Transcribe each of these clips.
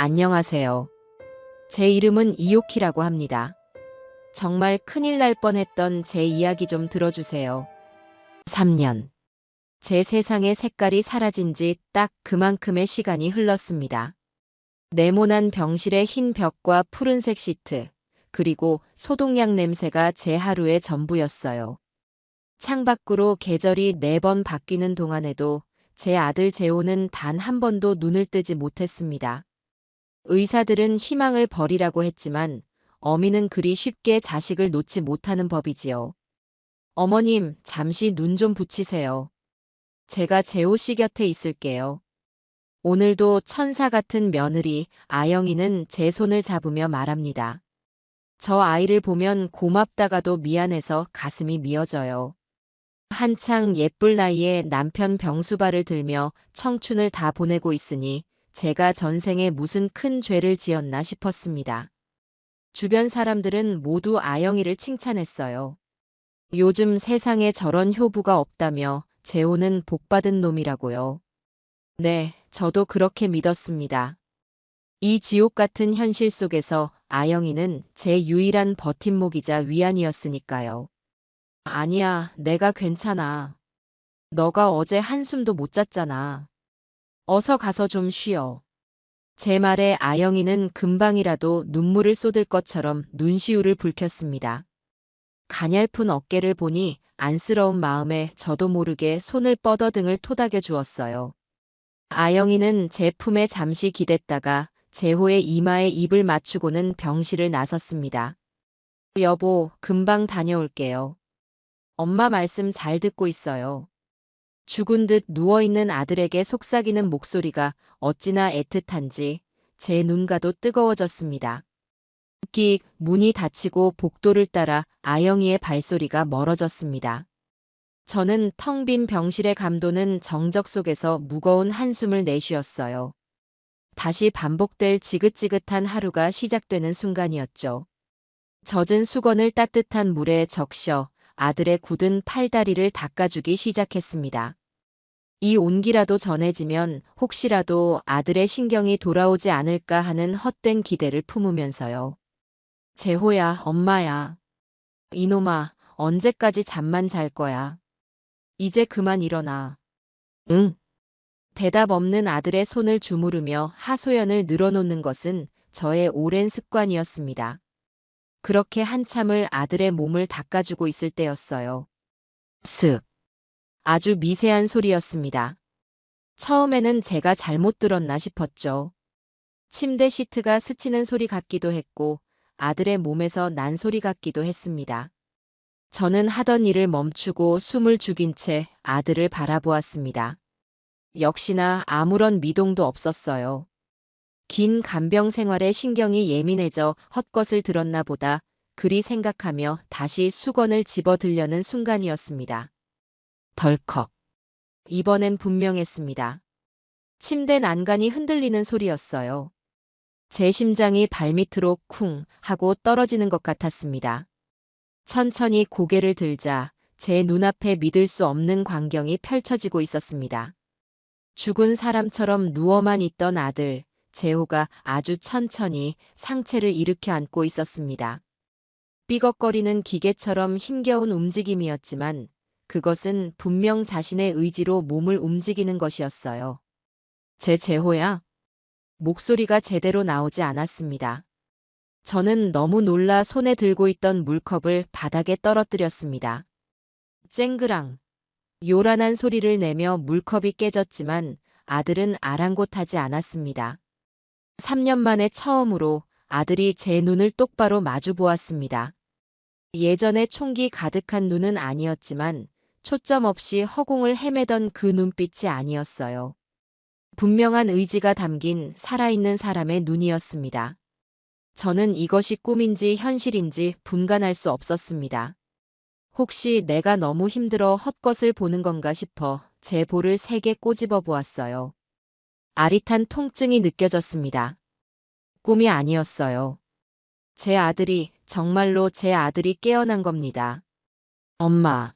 안녕하세요. 제 이름은 이오키라고 합니다. 정말 큰일 날 뻔했던 제 이야기 좀 들어주세요. 3년. 제 세상의 색깔이 사라진 지 딱 그만큼의 시간이 흘렀습니다. 네모난 병실의 흰 벽과 푸른색 시트, 그리고 소독약 냄새가 제 하루의 전부였어요. 창밖으로 계절이 4번 바뀌는 동안에도 제 아들 재호는 단 한 번도 눈을 뜨지 못했습니다. 의사들은 희망을 버리라고 했지만 어미는 그리 쉽게 자식을 놓지 못하는 법이지요. 어머님, 잠시 눈 좀 붙이세요. 제가 재호 씨 곁에 있을게요. 오늘도 천사 같은 며느리 아영이는 제 손을 잡으며 말합니다. 저 아이를 보면 고맙다가도 미안해서 가슴이 미어져요. 한창 예쁠 나이에 남편 병수발을 들며 청춘을 다 보내고 있으니 제가 전생에 무슨 큰 죄를 지었나 싶었습니다. 주변 사람들은 모두 아영이를 칭찬했어요. 요즘 세상에 저런 효부가 없다며 재호는 복받은 놈이라고요. 네, 저도 그렇게 믿었습니다. 이 지옥 같은 현실 속에서 아영이는 제 유일한 버팀목이자 위안이었으니까요. 아니야, 내가 괜찮아. 너가 어제 한숨도 못 잤잖아. 어서 가서 좀 쉬어. 제 말에 아영이는 금방이라도 눈물을 쏟을 것처럼 눈시울을 붉혔습니다. 가냘픈 어깨를 보니 안쓰러운 마음에 저도 모르게 손을 뻗어 등을 토닥여 주었어요. 아영이는 제 품에 잠시 기댔다가 재호의 이마에 입을 맞추고는 병실을 나섰습니다. 여보, 금방 다녀올게요. 엄마 말씀 잘 듣고 있어요. 죽은 듯 누워있는 아들에게 속삭이는 목소리가 어찌나 애틋한지 제 눈가도 뜨거워졌습니다. 끽 문이 닫히고 복도를 따라 아영이의 발소리가 멀어졌습니다. 저는 텅 빈 병실에 감도는 정적 속에서 무거운 한숨을 내쉬었어요. 다시 반복될 지긋지긋한 하루가 시작되는 순간이었죠. 젖은 수건을 따뜻한 물에 적셔 아들의 굳은 팔다리를 닦아주기 시작했습니다. 이 온기라도 전해지면 혹시라도 아들의 신경이 돌아오지 않을까 하는 헛된 기대를 품으면서요. 재호야, 엄마야. 이놈아, 언제까지 잠만 잘 거야. 이제 그만 일어나. 응. 대답 없는 아들의 손을 주무르며 하소연을 늘어놓는 것은 저의 오랜 습관이었습니다. 그렇게 한참을 아들의 몸을 닦아주고 있을 때였어요. 슥. 아주 미세한 소리였습니다. 처음에는 제가 잘못 들었나 싶었죠. 침대 시트가 스치는 소리 같기도 했고 아들의 몸에서 난 소리 같기도 했습니다. 저는 하던 일을 멈추고 숨을 죽인 채 아들을 바라보았습니다. 역시나 아무런 미동도 없었어요. 긴 간병 생활에 신경이 예민해져 헛것을 들었나 보다 그리 생각하며 다시 수건을 집어들려는 순간이었습니다. 덜컥. 이번엔 분명했습니다. 침대 난간이 흔들리는 소리였어요. 제 심장이 발밑으로 쿵 하고 떨어지는 것 같았습니다. 천천히 고개를 들자 제 눈앞에 믿을 수 없는 광경이 펼쳐지고 있었습니다. 죽은 사람처럼 누워만 있던 아들, 재호가 아주 천천히 상체를 일으켜 앉고 있었습니다. 삐걱거리는 기계처럼 힘겨운 움직임이었지만 그것은 분명 자신의 의지로 몸을 움직이는 것이었어요. 제 재호야? 목소리가 제대로 나오지 않았습니다. 저는 너무 놀라 손에 들고 있던 물컵을 바닥에 떨어뜨렸습니다. 쨍그랑. 요란한 소리를 내며 물컵이 깨졌지만 아들은 아랑곳하지 않았습니다. 3년 만에 처음으로 아들이 제 눈을 똑바로 마주 보았습니다. 예전에 총기 가득한 눈은 아니었지만 초점 없이 허공을 헤매던 그 눈빛이 아니었어요. 분명한 의지가 담긴 살아있는 사람의 눈이었습니다. 저는 이것이 꿈인지 현실인지 분간할 수 없었습니다. 혹시 내가 너무 힘들어 헛것을 보는 건가 싶어 제 볼을 세게 꼬집어 보았어요. 아릿한 통증이 느껴졌습니다. 꿈이 아니었어요. 제 아들이, 정말로 제 아들이 깨어난 겁니다. 엄마.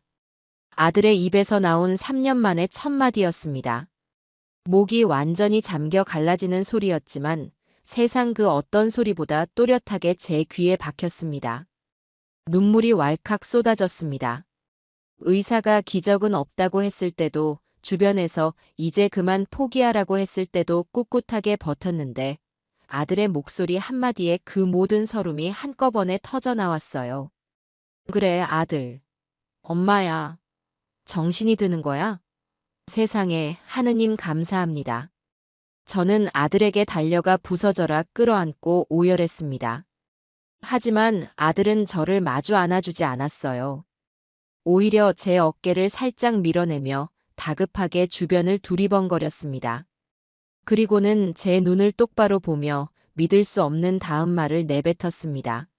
아들의 입에서 나온 3년 만의 첫 마디였습니다. 목이 완전히 잠겨 갈라지는 소리였지만 세상 그 어떤 소리보다 또렷하게 제 귀에 박혔습니다. 눈물이 왈칵 쏟아졌습니다. 의사가 기적은 없다고 했을 때도, 주변에서 이제 그만 포기하라고 했을 때도 꿋꿋하게 버텼는데 아들의 목소리 한마디에 그 모든 서름이 한꺼번에 터져 나왔어요. 그래, 아들. 엄마야. 정신이 드는 거야? 세상에, 하느님 감사합니다. 저는 아들에게 달려가 부서져라 끌어안고 오열했습니다. 하지만 아들은 저를 마주 안아주지 않았어요. 오히려 제 어깨를 살짝 밀어내며 다급하게 주변을 두리번거렸습니다. 그리고는 제 눈을 똑바로 보며 믿을 수 없는 다음 말을 내뱉었습니다.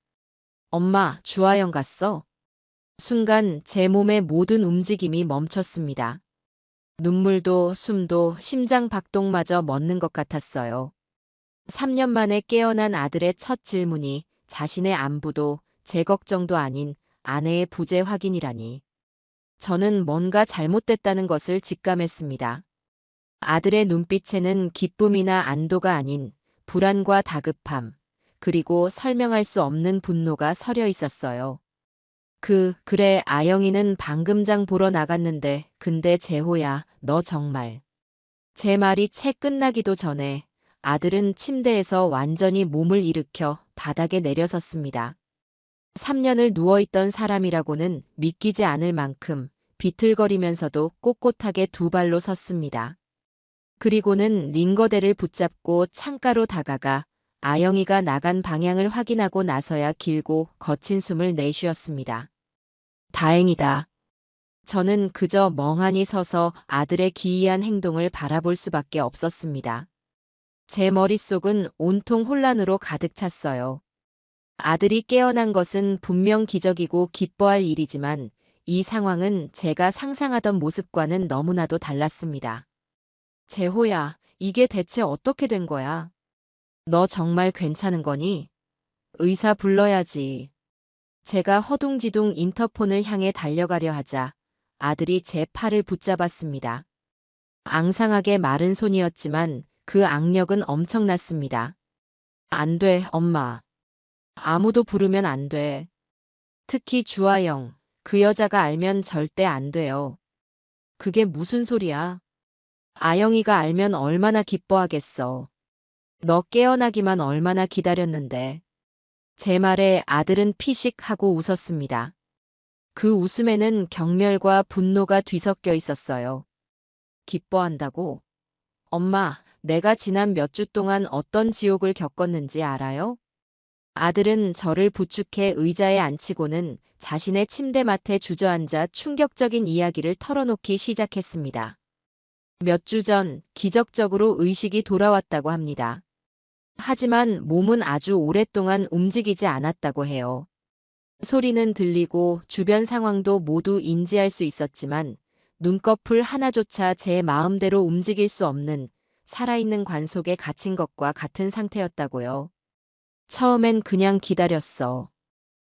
엄마, 주하영 갔어? 순간 제 몸의 모든 움직임이 멈췄습니다. 눈물도 숨도 심장 박동마저 멎는 것 같았어요. 3년 만에 깨어난 아들의 첫 질문이 자신의 안부도 제 걱정도 아닌 아내의 부재 확인이라니. 저는 뭔가 잘못됐다는 것을 직감했습니다. 아들의 눈빛에는 기쁨이나 안도가 아닌 불안과 다급함, 그리고 설명할 수 없는 분노가 서려 있었어요. 그래, 아영이는 방금 장 보러 나갔는데, 근데 재호야, 너 정말. 제 말이 채 끝나기도 전에 아들은 침대에서 완전히 몸을 일으켜 바닥에 내려섰습니다. 3년을 누워있던 사람이라고는 믿기지 않을 만큼 비틀거리면서도 꼿꼿하게 두 발로 섰습니다. 그리고는 링거대를 붙잡고 창가로 다가가 아영이가 나간 방향을 확인하고 나서야 길고 거친 숨을 내쉬었습니다. 다행이다. 저는 그저 멍하니 서서 아들의 기이한 행동을 바라볼 수밖에 없었습니다. 제 머릿속은 온통 혼란으로 가득 찼어요. 아들이 깨어난 것은 분명 기적이고 기뻐할 일이지만 이 상황은 제가 상상하던 모습과는 너무나도 달랐습니다. 재호야, 이게 대체 어떻게 된 거야? 너 정말 괜찮은 거니? 의사 불러야지. 제가 허둥지둥 인터폰을 향해 달려가려 하자 아들이 제 팔을 붙잡았습니다. 앙상하게 마른 손이었지만 그 악력은 엄청났습니다. 안 돼, 엄마. 아무도 부르면 안 돼. 특히 주하영, 그 여자가 알면 절대 안 돼요. 그게 무슨 소리야? 아영이가 알면 얼마나 기뻐하겠어. 너 깨어나기만 얼마나 기다렸는데. 제 말에 아들은 피식 하고 웃었습니다. 그 웃음에는 경멸과 분노가 뒤섞여 있었어요. 기뻐한다고? 엄마, 내가 지난 몇 주 동안 어떤 지옥을 겪었는지 알아요? 아들은 저를 부축해 의자에 앉히고는 자신의 침대맡에 주저앉아 충격적인 이야기를 털어놓기 시작했습니다. 몇 주 전 기적적으로 의식이 돌아왔다고 합니다. 하지만 몸은 아주 오랫동안 움직이지 않았다고 해요. 소리는 들리고 주변 상황도 모두 인지할 수 있었지만 눈꺼풀 하나조차 제 마음대로 움직일 수 없는 살아있는 관 속에 갇힌 것과 같은 상태였다고요. 처음엔 그냥 기다렸어.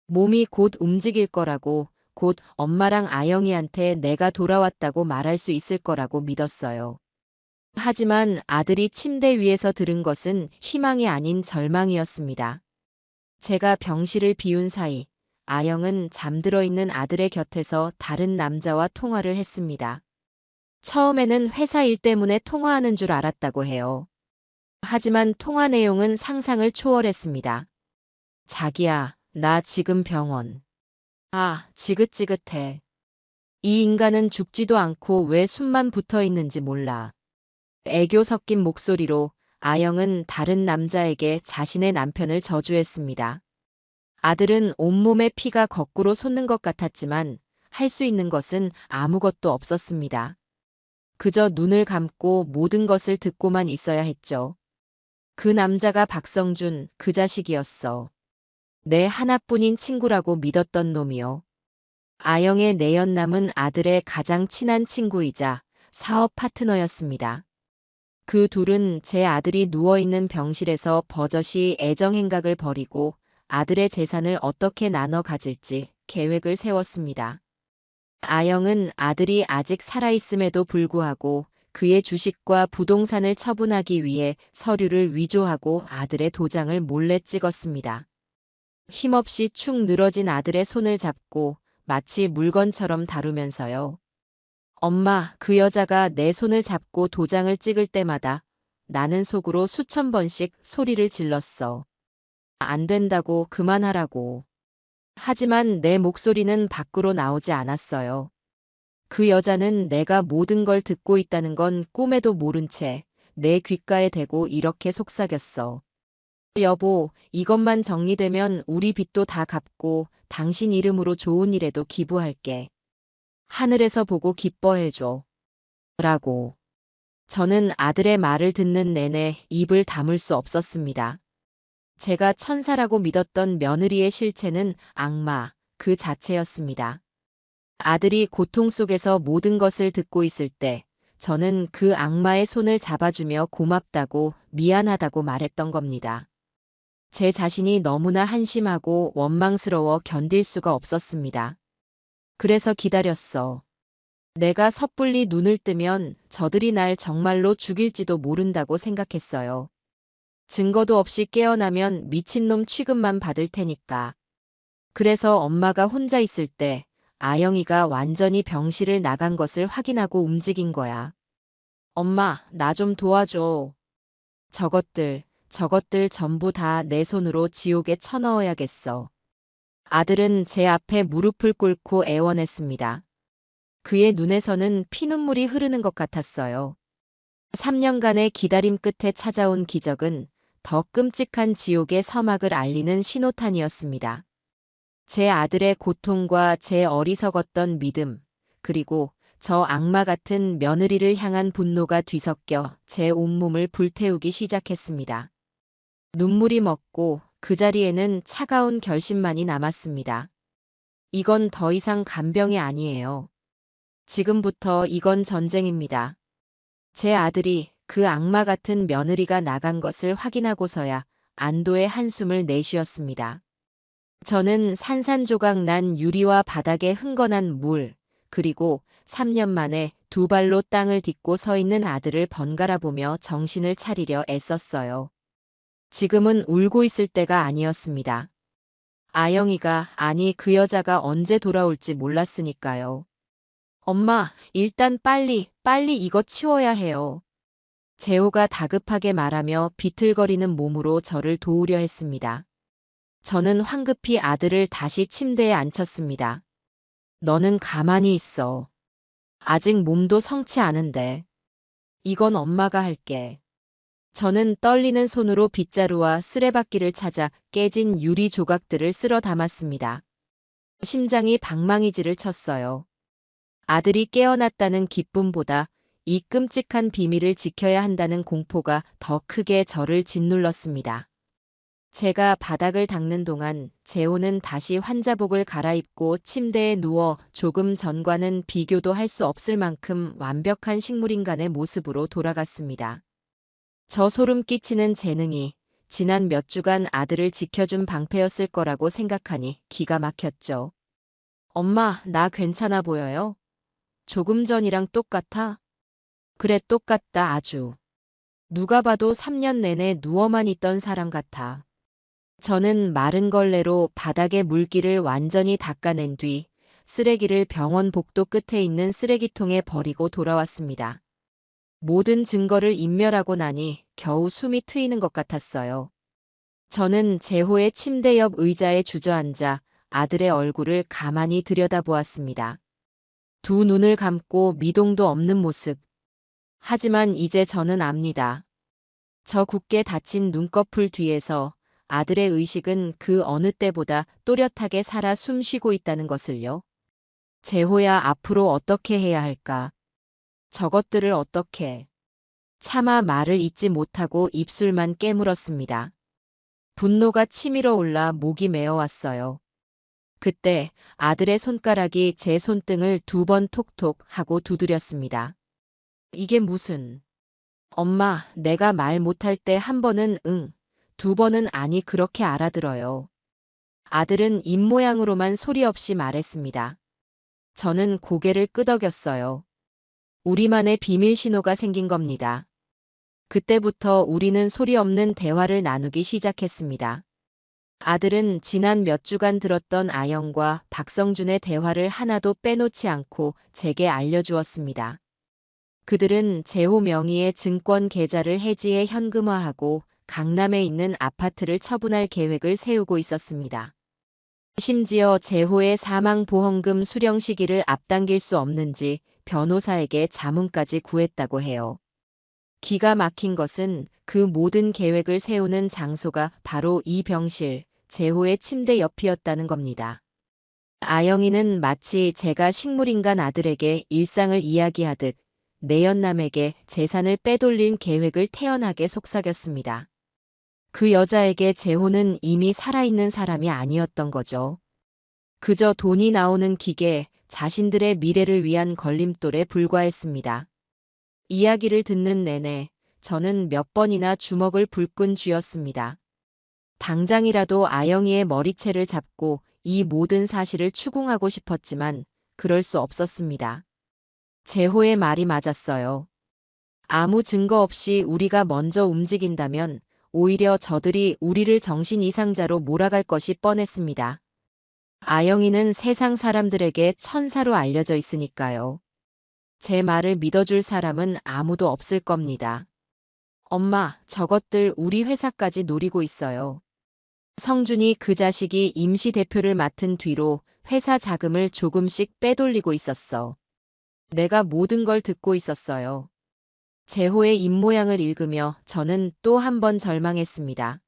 몸이 곧 움직일 거라고, 곧 엄마랑 아영이한테 내가 돌아왔다고 말할 수 있을 거라고 믿었어요. 하지만 아들이 침대 위에서 들은 것은 희망이 아닌 절망이었습니다. 제가 병실을 비운 사이 아영은 잠들어 있는 아들의 곁에서 다른 남자와 통화를 했습니다. 처음에는 회사 일 때문에 통화하는 줄 알았다고 해요. 하지만 통화 내용은 상상을 초월했습니다. 자기야, 나 지금 병원. 아, 지긋지긋해. 이 인간은 죽지도 않고 왜 숨만 붙어 있는지 몰라. 애교 섞인 목소리로 아영은 다른 남자에게 자신의 남편을 저주했습니다. 아들은 온몸에 피가 거꾸로 솟는 것 같았지만 할 수 있는 것은 아무것도 없었습니다. 그저 눈을 감고 모든 것을 듣고만 있어야 했죠. 그 남자가 박성준, 그 자식이었어. 내 하나뿐인 친구라고 믿었던 놈이요. 아영의 내연남은 아들의 가장 친한 친구이자 사업 파트너였습니다. 그 둘은 제 아들이 누워있는 병실에서 버젓이 애정행각을 벌이고 아들의 재산을 어떻게 나눠 가질지 계획을 세웠습니다. 아영은 아들이 아직 살아있음에도 불구하고 그의 주식과 부동산을 처분하기 위해 서류를 위조하고 아들의 도장을 몰래 찍었습니다. 힘없이 축 늘어진 아들의 손을 잡고 마치 물건처럼 다루면서요. 엄마, 그 여자가 내 손을 잡고 도장을 찍을 때마다 나는 속으로 수천 번씩 소리를 질렀어. 안 된다고, 그만하라고. 하지만 내 목소리는 밖으로 나오지 않았어요. 그 여자는 내가 모든 걸 듣고 있다는 건 꿈에도 모른 채 내 귓가에 대고 이렇게 속삭였어. 여보, 이것만 정리되면 우리 빚도 다 갚고 당신 이름으로 좋은 일에도 기부할게. 하늘에서 보고 기뻐해줘. 라고. 저는 아들의 말을 듣는 내내 입을 다물 수 없었습니다. 제가 천사라고 믿었던 며느리의 실체는 악마 그 자체였습니다. 아들이 고통 속에서 모든 것을 듣고 있을 때 저는 그 악마의 손을 잡아주며 고맙다고 미안하다고 말했던 겁니다. 제 자신이 너무나 한심하고 원망스러워 견딜 수가 없었습니다. 그래서 기다렸어. 내가 섣불리 눈을 뜨면 저들이 날 정말로 죽일지도 모른다고 생각했어요. 증거도 없이 깨어나면 미친놈 취급만 받을 테니까. 그래서 엄마가 혼자 있을 때 아영이가 완전히 병실을 나간 것을 확인하고 움직인 거야. 엄마, 나 좀 도와줘. 저것들 전부 다 내 손으로 지옥에 쳐넣어야겠어. 아들은 제 앞에 무릎을 꿇고 애원했습니다. 그의 눈에서는 피눈물이 흐르는 것 같았어요. 3년간의 기다림 끝에 찾아온 기적은 더 끔찍한 지옥의 서막을 알리는 신호탄이었습니다. 제 아들의 고통과 제 어리석었던 믿음, 그리고 저 악마 같은 며느리를 향한 분노가 뒤섞여 제 온몸을 불태우기 시작했습니다. 눈물이 멎고 그 자리에는 차가운 결심만이 남았습니다. 이건 더 이상 간병이 아니에요. 지금부터 이건 전쟁입니다. 제 아들이 그 악마 같은 며느리가 나간 것을 확인하고서야 안도의 한숨을 내쉬었습니다. 저는 산산조각 난 유리와 바닥에 흥건한 물, 그리고 3년 만에 두 발로 땅을 딛고 서 있는 아들을 번갈아 보며 정신을 차리려 애썼어요. 지금은 울고 있을 때가 아니었습니다. 아영이가, 아니 그 여자가 언제 돌아올지 몰랐으니까요. 엄마, 일단 빨리 이거 치워야 해요. 재호가 다급하게 말하며 비틀거리는 몸으로 저를 도우려 했습니다. 저는 황급히 아들을 다시 침대에 앉혔습니다. 너는 가만히 있어. 아직 몸도 성치 않은데. 이건 엄마가 할게. 저는 떨리는 손으로 빗자루와 쓰레받기를 찾아 깨진 유리 조각들을 쓸어 담았습니다. 심장이 방망이질을 쳤어요. 아들이 깨어났다는 기쁨보다 이 끔찍한 비밀을 지켜야 한다는 공포가 더 크게 저를 짓눌렀습니다. 제가 바닥을 닦는 동안 재호는 다시 환자복을 갈아입고 침대에 누워 조금 전과는 비교도 할 수 없을 만큼 완벽한 식물인간의 모습으로 돌아갔습니다. 저 소름 끼치는 재능이 지난 몇 주간 아들을 지켜준 방패였을 거라고 생각하니 기가 막혔죠. 엄마, 나 괜찮아 보여요? 조금 전이랑 똑같아? 그래, 똑같다, 아주. 누가 봐도 3년 내내 누워만 있던 사람 같아. 저는 마른 걸레로 바닥의 물기를 완전히 닦아낸 뒤 쓰레기를 병원 복도 끝에 있는 쓰레기통에 버리고 돌아왔습니다. 모든 증거를 인멸하고 나니 겨우 숨이 트이는 것 같았어요. 저는 재호의 침대 옆 의자에 주저앉아 아들의 얼굴을 가만히 들여다보았습니다. 두 눈을 감고 미동도 없는 모습. 하지만 이제 저는 압니다. 저 굳게 닫힌 눈꺼풀 뒤에서 아들의 의식은 그 어느 때보다 또렷하게 살아 숨쉬고 있다는 것을요. 재호야, 앞으로 어떻게 해야 할까? 저것들을 어떻게. 차마 말을 잇지 못하고 입술만 깨물었습니다. 분노가 치밀어 올라 목이 메어왔어요. 그때 아들의 손가락이 제 손등을 2번 톡톡 하고 두드렸습니다. 이게 무슨. 엄마, 내가 말 못할 때 1번은 응, 2번은 아니 그렇게 알아들어요. 아들은 입모양으로만 소리 없이 말했습니다. 저는 고개를 끄덕였어요. 우리만의 비밀 신호가 생긴 겁니다. 그때부터 우리는 소리 없는 대화를 나누기 시작했습니다. 아들은 지난 몇 주간 들었던 아영과 박성준의 대화를 하나도 빼놓지 않고 제게 알려주었습니다. 그들은 재호 명의의 증권 계좌를 해지해 현금화하고 강남에 있는 아파트를 처분할 계획을 세우고 있었습니다. 심지어 재호의 사망보험금 수령 시기를 앞당길 수 없는지 변호사에게 자문까지 구했다고 해요. 기가 막힌 것은 그 모든 계획을 세우는 장소가 바로 이 병실, 재호의 침대 옆이었다는 겁니다. 아영이는 마치 제가 식물인간 아들에게 일상을 이야기하듯 내연남에게 재산을 빼돌린 계획을 태연하게 속삭였습니다. 그 여자에게 재호는 이미 살아있는 사람이 아니었던 거죠. 그저 돈이 나오는 기계, 자신들의 미래를 위한 걸림돌에 불과했습니다. 이야기를 듣는 내내 저는 몇 번이나 주먹을 불끈 쥐었습니다. 당장이라도 아영이의 머리채를 잡고 이 모든 사실을 추궁하고 싶었지만 그럴 수 없었습니다. 재호의 말이 맞았어요. 아무 증거 없이 우리가 먼저 움직인다면 오히려 저들이 우리를 정신 이상자로 몰아갈 것이 뻔했습니다. 아영이는 세상 사람들에게 천사로 알려져 있으니까요. 제 말을 믿어줄 사람은 아무도 없을 겁니다. 엄마, 저것들 우리 회사까지 노리고 있어요. 성준이 그 자식이 임시 대표를 맡은 뒤로 회사 자금을 조금씩 빼돌리고 있었어. 내가 모든 걸 듣고 있었어요. 재호의 입모양을 읽으며 저는 또 한 번 절망했습니다.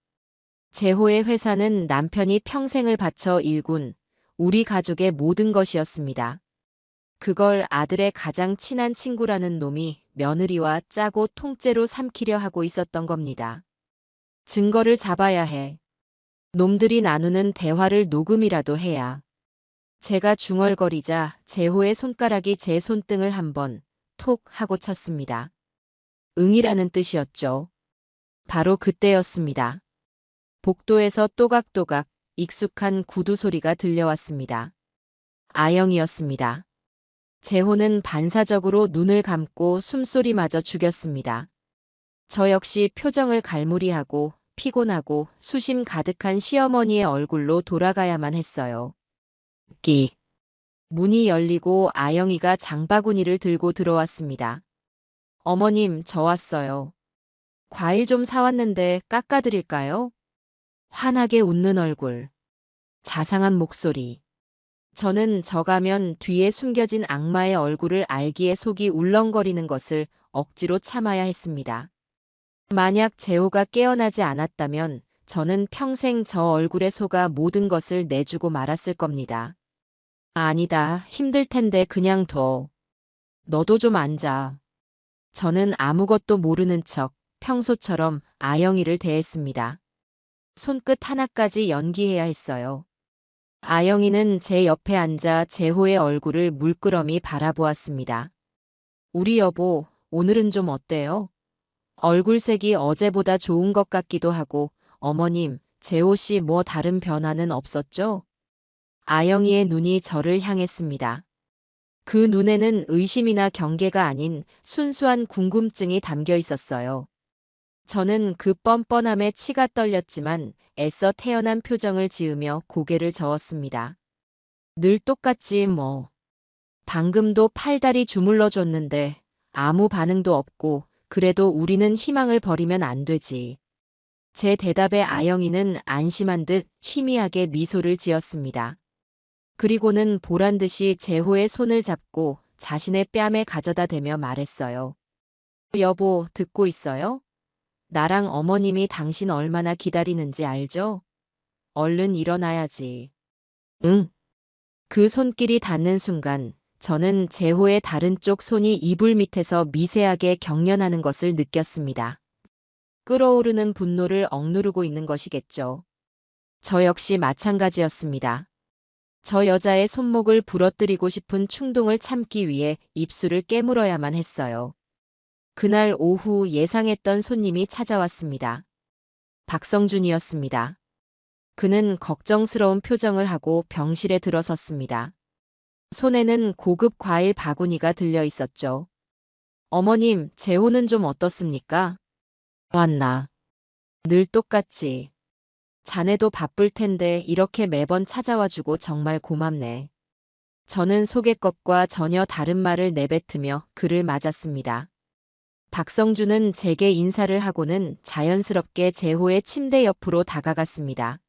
재호의 회사는 남편이 평생을 바쳐 일군 우리 가족의 모든 것이었습니다. 그걸 아들의 가장 친한 친구라는 놈이 며느리와 짜고 통째로 삼키려 하고 있었던 겁니다. 증거를 잡아야 해. 놈들이 나누는 대화를 녹음이라도 해야. 제가 중얼거리자 재호의 손가락이 제 손등을 한번 톡 하고 쳤습니다. 응이라는 뜻이었죠. 바로 그때였습니다. 복도에서 또각또각 익숙한 구두 소리가 들려왔습니다. 아영이었습니다. 재호는 반사적으로 눈을 감고 숨소리마저 죽였습니다. 저 역시 표정을 갈무리하고 피곤하고 수심 가득한 시어머니의 얼굴로 돌아가야만 했어요. 끽. 문이 열리고 아영이가 장바구니를 들고 들어왔습니다. 어머님, 저 왔어요. 과일 좀 사왔는데 깎아드릴까요? 환하게 웃는 얼굴. 자상한 목소리. 저는 저가면 뒤에 숨겨진 악마의 얼굴을 알기에 속이 울렁거리는 것을 억지로 참아야 했습니다. 만약 재호가 깨어나지 않았다면 저는 평생 저 얼굴에 속아 모든 것을 내주고 말았을 겁니다. 아니다, 힘들 텐데 그냥 둬. 너도 좀 앉아. 저는 아무것도 모르는 척 평소처럼 아영이를 대했습니다. 손끝 하나까지 연기해야 했어요. 아영이는 제 옆에 앉아 재호의 얼굴을 물끄러미 바라보았습니다. 우리 여보, 오늘은 좀 어때요? 얼굴색이 어제보다 좋은 것 같기도 하고, 어머님, 재호 씨 뭐 다른 변화는 없었죠? 아영이의 눈이 저를 향했습니다. 그 눈에는 의심이나 경계가 아닌 순수한 궁금증이 담겨 있었어요. 저는 그 뻔뻔함에 치가 떨렸지만 애써 태연한 표정을 지으며 고개를 저었습니다. 늘 똑같지 뭐. 방금도 팔다리 주물러 줬는데 아무 반응도 없고 그래도 우리는 희망을 버리면 안 되지. 제 대답에 아영이는 안심한 듯 희미하게 미소를 지었습니다. 그리고는 보란 듯이 재호의 손을 잡고 자신의 뺨에 가져다 대며 말했어요. 여보, 듣고 있어요? 나랑 어머님이 당신 얼마나 기다리는지 알죠? 얼른 일어나야지. 응. 그 손길이 닿는 순간 저는 재호의 다른 쪽 손이 이불 밑에서 미세하게 경련하는 것을 느꼈습니다. 끓어오르는 분노를 억누르고 있는 것이겠죠. 저 역시 마찬가지였습니다. 저 여자의 손목을 부러뜨리고 싶은 충동을 참기 위해 입술을 깨물어야만 했어요. 그날 오후 예상했던 손님이 찾아왔습니다. 박성준이었습니다. 그는 걱정스러운 표정을 하고 병실에 들어섰습니다. 손에는 고급 과일 바구니가 들려 있었죠. 어머님, 재호는 좀 어떻습니까? 왔나? 늘 똑같지. 자네도 바쁠 텐데 이렇게 매번 찾아와주고 정말 고맙네. 저는 속의 것과 전혀 다른 말을 내뱉으며 그를 맞았습니다. 박성준은 제게 인사를 하고는 자연스럽게 재호의 침대 옆으로 다가갔습니다.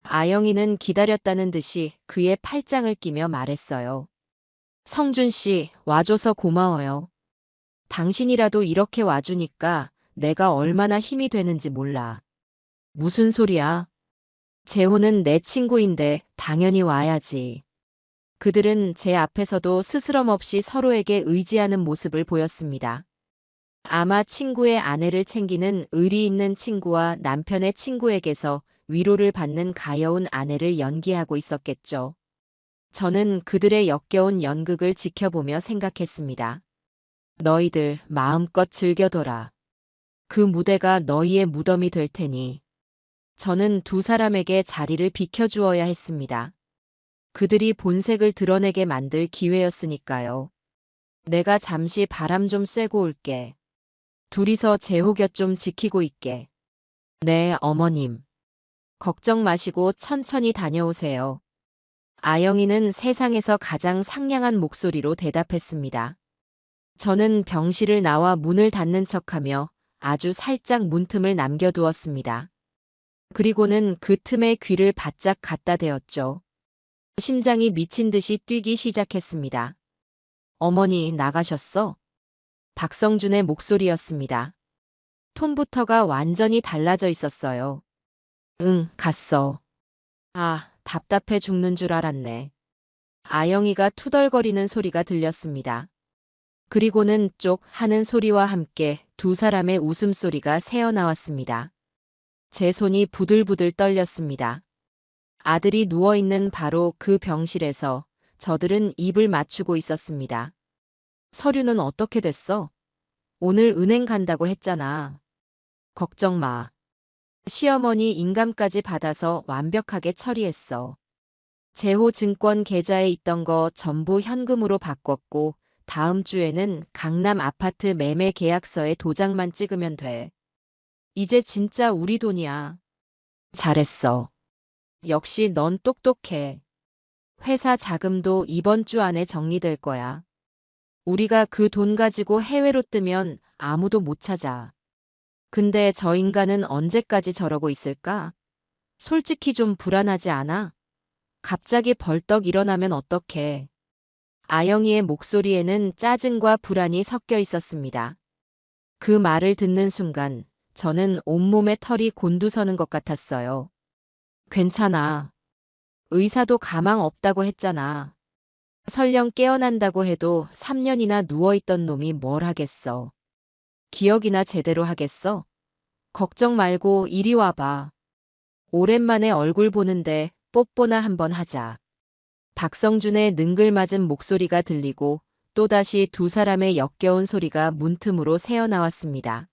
아영이는 기다렸다는 듯이 그의 팔짱을 끼며 말했어요. 성준 씨, 와줘서 고마워요. 당신이라도 이렇게 와주니까 내가 얼마나 힘이 되는지 몰라. 무슨 소리야? 재호는 내 친구인데 당연히 와야지. 그들은 제 앞에서도 스스럼 없이 서로에게 의지하는 모습을 보였습니다. 아마 친구의 아내를 챙기는 의리 있는 친구와 남편의 친구에게서 위로를 받는 가여운 아내를 연기하고 있었겠죠. 저는 그들의 역겨운 연극을 지켜보며 생각했습니다. 너희들 마음껏 즐겨둬라. 그 무대가 너희의 무덤이 될 테니. 저는 두 사람에게 자리를 비켜주어야 했습니다. 그들이 본색을 드러내게 만들 기회였으니까요. 내가 잠시 바람 좀 쐬고 올게. 둘이서 재호 곁 좀 지키고 있게. 네, 어머님. 걱정 마시고 천천히 다녀오세요. 아영이는 세상에서 가장 상냥한 목소리로 대답했습니다. 저는 병실을 나와 문을 닫는 척하며 아주 살짝 문틈을 남겨두었습니다. 그리고는 그 틈에 귀를 바짝 갖다 대었죠. 심장이 미친 듯이 뛰기 시작했습니다. 어머니 나가셨어? 박성준의 목소리였습니다. 톤부터가 완전히 달라져 있었어요. 응, 갔어. 아, 답답해 죽는 줄 알았네. 아영이가 투덜거리는 소리가 들렸습니다. 그리고는 쪽하는 소리와 함께 두 사람의 웃음소리가 새어나왔습니다. 제 손이 부들부들 떨렸습니다. 아들이 누워있는 바로 그 병실에서 저들은 입을 맞추고 있었습니다. 서류는 어떻게 됐어? 오늘 은행 간다고 했잖아. 걱정 마. 시어머니 인감까지 받아서 완벽하게 처리했어. 제호증권 계좌에 있던 거 전부 현금으로 바꿨고 다음 주에는 강남 아파트 매매 계약서에 도장만 찍으면 돼. 이제 진짜 우리 돈이야. 잘했어. 역시 넌 똑똑해. 회사 자금도 이번 주 안에 정리될 거야. 우리가 그 돈 가지고 해외로 뜨면 아무도 못 찾아. 근데 저 인간은 언제까지 저러고 있을까? 솔직히 좀 불안하지 않아? 갑자기 벌떡 일어나면 어떡해. 아영이의 목소리에는 짜증과 불안이 섞여 있었습니다. 그 말을 듣는 순간 저는 온몸에 털이 곤두서는 것 같았어요. 괜찮아. 의사도 가망 없다고 했잖아. 설령 깨어난다고 해도 3년이나 누워있던 놈이 뭘 하겠어. 기억이나 제대로 하겠어? 걱정 말고 이리 와봐. 오랜만에 얼굴 보는데 뽀뽀나 한번 하자. 박성준의 능글맞은 목소리가 들리고 또다시 두 사람의 역겨운 소리가 문틈으로 새어나왔습니다.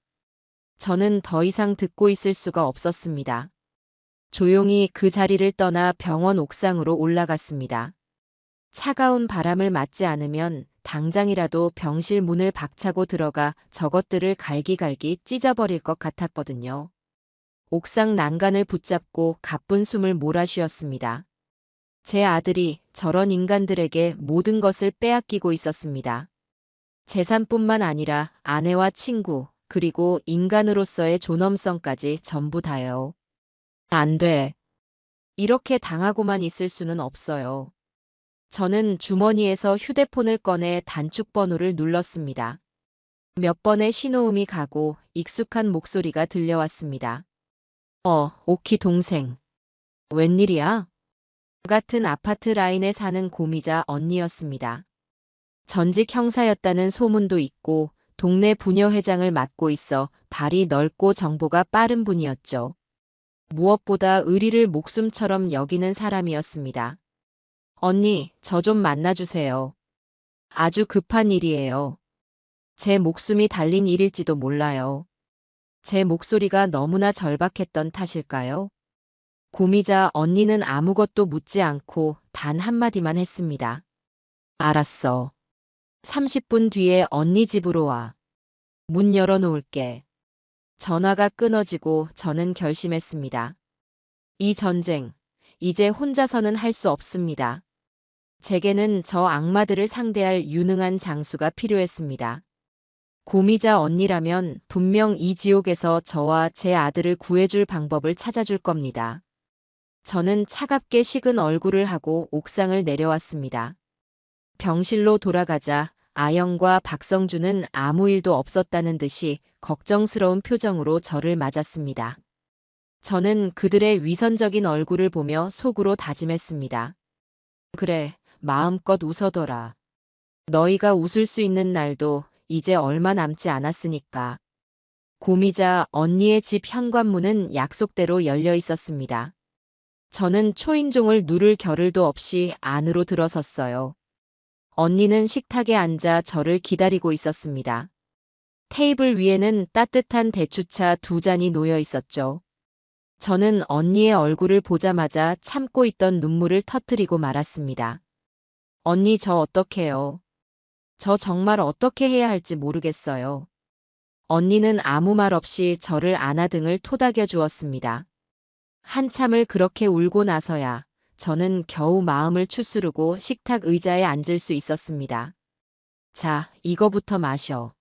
저는 더 이상 듣고 있을 수가 없었습니다. 조용히 그 자리를 떠나 병원 옥상으로 올라갔습니다. 차가운 바람을 맞지 않으면 당장이라도 병실 문을 박차고 들어가 저것들을 갈기갈기 찢어버릴 것 같았거든요. 옥상 난간을 붙잡고 가쁜 숨을 몰아쉬었습니다. 제 아들이 저런 인간들에게 모든 것을 빼앗기고 있었습니다. 재산뿐만 아니라 아내와 친구, 그리고 인간으로서의 존엄성까지 전부 다요. 안 돼. 이렇게 당하고만 있을 수는 없어요. 저는 주머니에서 휴대폰을 꺼내 단축번호를 눌렀습니다. 몇 번의 신호음이 가고 익숙한 목소리가 들려왔습니다. 오키 동생. 웬일이야? 같은 아파트 라인에 사는 고미자 언니였습니다. 전직 형사였다는 소문도 있고 동네 부녀회장을 맡고 있어 발이 넓고 정보가 빠른 분이었죠. 무엇보다 의리를 목숨처럼 여기는 사람이었습니다. 언니, 저 좀 만나주세요. 아주 급한 일이에요. 제 목숨이 달린 일일지도 몰라요. 제 목소리가 너무나 절박했던 탓일까요? 고미자 언니는 아무것도 묻지 않고 단 한마디만 했습니다. 알았어. 30분 뒤에 언니 집으로 와. 문 열어놓을게. 전화가 끊어지고 저는 결심했습니다. 이 전쟁, 이제 혼자서는 할 수 없습니다. 제게는 저 악마들을 상대할 유능한 장수가 필요했습니다. 고미자 언니라면 분명 이 지옥에서 저와 제 아들을 구해줄 방법을 찾아줄 겁니다. 저는 차갑게 식은 얼굴을 하고 옥상을 내려왔습니다. 병실로 돌아가자 아영과 박성주는 아무 일도 없었다는 듯이 걱정스러운 표정으로 저를 맞았습니다. 저는 그들의 위선적인 얼굴을 보며 속으로 다짐했습니다. 그래, 마음껏 웃어둬라. 너희가 웃을 수 있는 날도 이제 얼마 남지 않았으니까. 고미자 언니의 집 현관문은 약속대로 열려 있었습니다. 저는 초인종을 누를 겨를도 없이 안으로 들어섰어요. 언니는 식탁에 앉아 저를 기다리고 있었습니다. 테이블 위에는 따뜻한 대추차 2잔이 놓여 있었죠. 저는 언니의 얼굴을 보자마자 참고 있던 눈물을 터뜨리고 말았습니다. 언니, 저 어떡해요? 저 정말 어떻게 해야 할지 모르겠어요. 언니는 아무 말 없이 저를 안아등을 토닥여 주었습니다. 한참을 그렇게 울고 나서야 저는 겨우 마음을 추스르고 식탁 의자에 앉을 수 있었습니다. 자, 이거부터 마셔.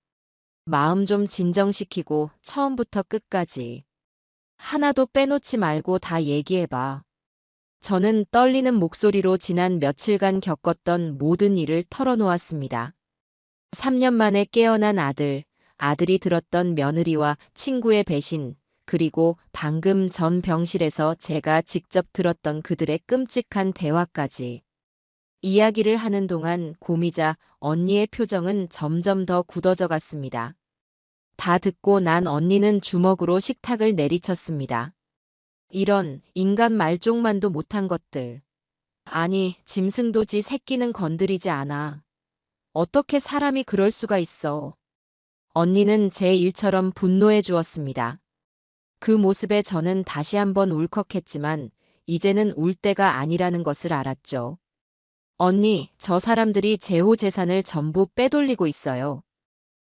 마음 좀 진정시키고 처음부터 끝까지. 하나도 빼놓지 말고 다 얘기해봐. 저는 떨리는 목소리로 지난 며칠간 겪었던 모든 일을 털어놓았습니다. 3년 만에 깨어난 아들, 아들이 들었던 며느리와 친구의 배신, 그리고 방금 전 병실에서 제가 직접 들었던 그들의 끔찍한 대화까지. 이야기를 하는 동안 고미자 언니의 표정은 점점 더 굳어져 갔습니다. 다 듣고 난 언니는 주먹으로 식탁을 내리쳤습니다. 이런 인간 말종만도 못한 것들. 아니, 짐승도 지 새끼는 건드리지 않아. 어떻게 사람이 그럴 수가 있어. 언니는 제 일처럼 분노해 주었습니다. 그 모습에 저는 다시 한번 울컥했지만 이제는 울 때가 아니라는 것을 알았죠. 언니, 저 사람들이 제호 재산을 전부 빼돌리고 있어요.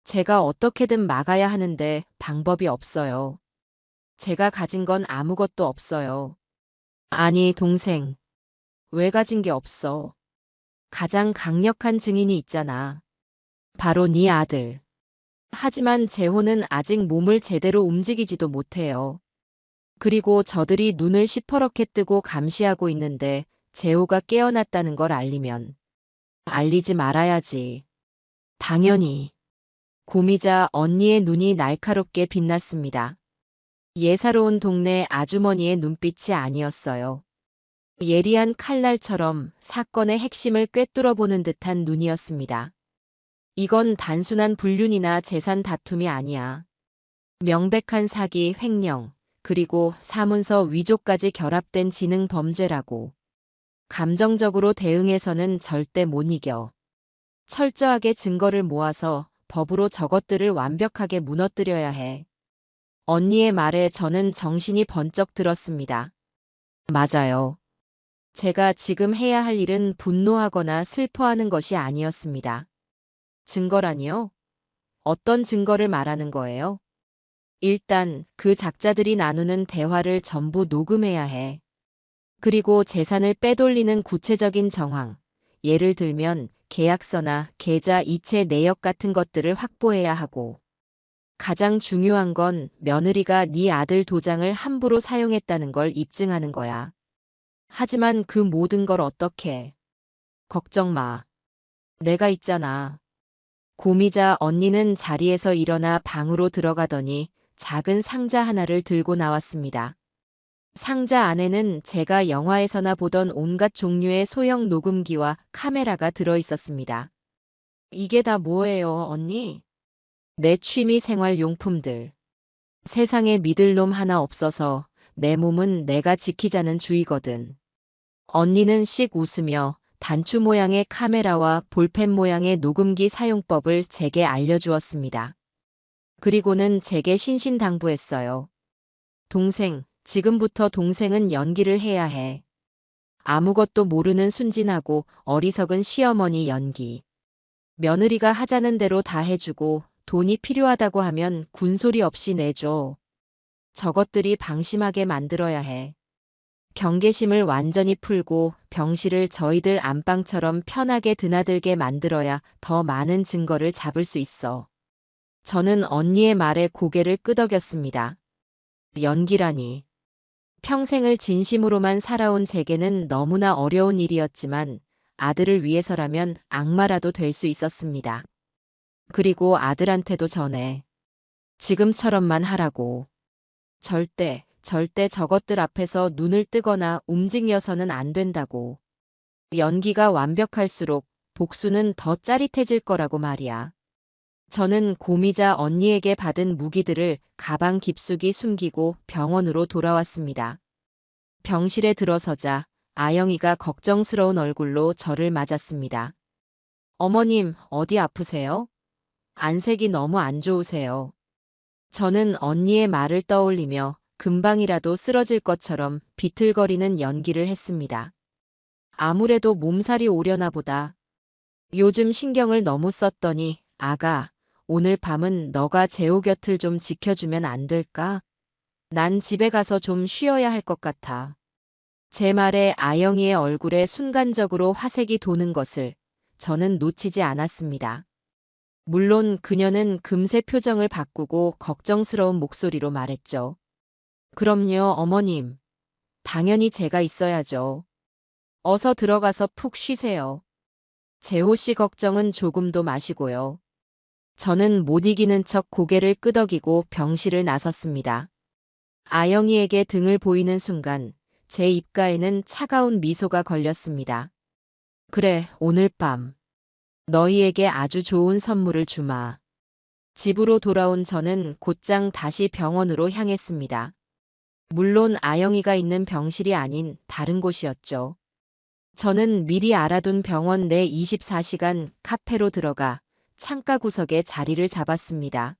제가 어떻게든 막아야 하는데 방법이 없어요. 제가 가진 건 아무것도 없어요. 아니, 동생. 왜 가진 게 없어? 가장 강력한 증인이 있잖아. 바로 네 아들. 하지만 재호는 아직 몸을 제대로 움직이지도 못해요. 그리고 저들이 눈을 시퍼렇게 뜨고 감시하고 있는데 재호가 깨어났다는 걸 알리면 알리지 말아야지. 당연히. 고미자 언니의 눈이 날카롭게 빛났습니다. 예사로운 동네 아주머니의 눈빛이 아니었어요. 예리한 칼날처럼 사건의 핵심을 꿰뚫어보는 듯한 눈이었습니다. 이건 단순한 불륜이나 재산 다툼이 아니야. 명백한 사기, 횡령, 그리고 사문서 위조까지 결합된 지능 범죄라고. 감정적으로 대응해서는 절대 못 이겨. 철저하게 증거를 모아서 법으로 저것들을 완벽하게 무너뜨려야 해. 언니의 말에 저는 정신이 번쩍 들었습니다. 맞아요. 제가 지금 해야 할 일은 분노하거나 슬퍼하는 것이 아니었습니다. 증거라니요? 어떤 증거를 말하는 거예요? 일단 그 작자들이 나누는 대화를 전부 녹음해야 해. 그리고 재산을 빼돌리는 구체적인 정황, 예를 들면 계약서나 계좌 이체 내역 같은 것들을 확보해야 하고, 가장 중요한 건 며느리가 네 아들 도장을 함부로 사용했다는 걸 입증하는 거야. 하지만 그 모든 걸 어떻게? 걱정 마. 내가 있잖아. 고미자 언니는 자리에서 일어나 방으로 들어가더니 작은 상자 하나를 들고 나왔습니다. 상자 안에는 제가 영화에서나 보던 온갖 종류의 소형 녹음기와 카메라가 들어 있었습니다. 이게 다 뭐예요, 언니? 내 취미 생활 용품들. 세상에 믿을 놈 하나 없어서 내 몸은 내가 지키자는 주의거든. 언니는 씩 웃으며 단추 모양의 카메라와 볼펜 모양의 녹음기 사용법을 제게 알려주었습니다. 그리고는 제게 신신당부했어요. 동생, 지금부터 동생은 연기를 해야 해. 아무것도 모르는 순진하고 어리석은 시어머니 연기. 며느리가 하자는 대로 다 해주고 돈이 필요하다고 하면 군소리 없이 내줘. 저것들이 방심하게 만들어야 해. 경계심을 완전히 풀고 병실을 저희들 안방처럼 편하게 드나들게 만들어야 더 많은 증거를 잡을 수 있어. 저는 언니의 말에 고개를 끄덕였습니다. 연기라니. 평생을 진심으로만 살아온 제게는 너무나 어려운 일이었지만 아들을 위해서라면 악마라도 될 수 있었습니다. 그리고 아들한테도 전해. 지금처럼만 하라고. 절대 저것들 앞에서 눈을 뜨거나 움직여서는 안 된다고. 연기가 완벽할수록 복수는 더 짜릿해질 거라고 말이야. 저는 고미자 언니에게 받은 무기들을 가방 깊숙이 숨기고 병원으로 돌아왔습니다. 병실에 들어서자 아영이가 걱정스러운 얼굴로 저를 맞았습니다. 어머님, 어디 아프세요? 안색이 너무 안 좋으세요. 저는 언니의 말을 떠올리며 금방이라도 쓰러질 것처럼 비틀거리는 연기를 했습니다. 아무래도 몸살이 오려나 보다. 요즘 신경을 너무 썼더니 아가, 오늘 밤은 너가 재호 곁을 좀 지켜주면 안 될까? 난 집에 가서 좀 쉬어야 할 것 같아. 제 말에 아영이의 얼굴에 순간적으로 화색이 도는 것을 저는 놓치지 않았습니다. 물론 그녀는 금세 표정을 바꾸고 걱정스러운 목소리로 말했죠. 그럼요, 어머님. 당연히 제가 있어야죠. 어서 들어가서 푹 쉬세요. 재호 씨 걱정은 조금도 마시고요. 저는 못 이기는 척 고개를 끄덕이고 병실을 나섰습니다. 아영이에게 등을 보이는 순간 제 입가에는 차가운 미소가 걸렸습니다. 그래, 오늘 밤 너희에게 아주 좋은 선물을 주마. 집으로 돌아온 저는 곧장 다시 병원으로 향했습니다. 물론 아영이가 있는 병실이 아닌 다른 곳이었죠. 저는 미리 알아둔 병원 내 24시간 카페로 들어가 창가 구석에 자리를 잡았습니다.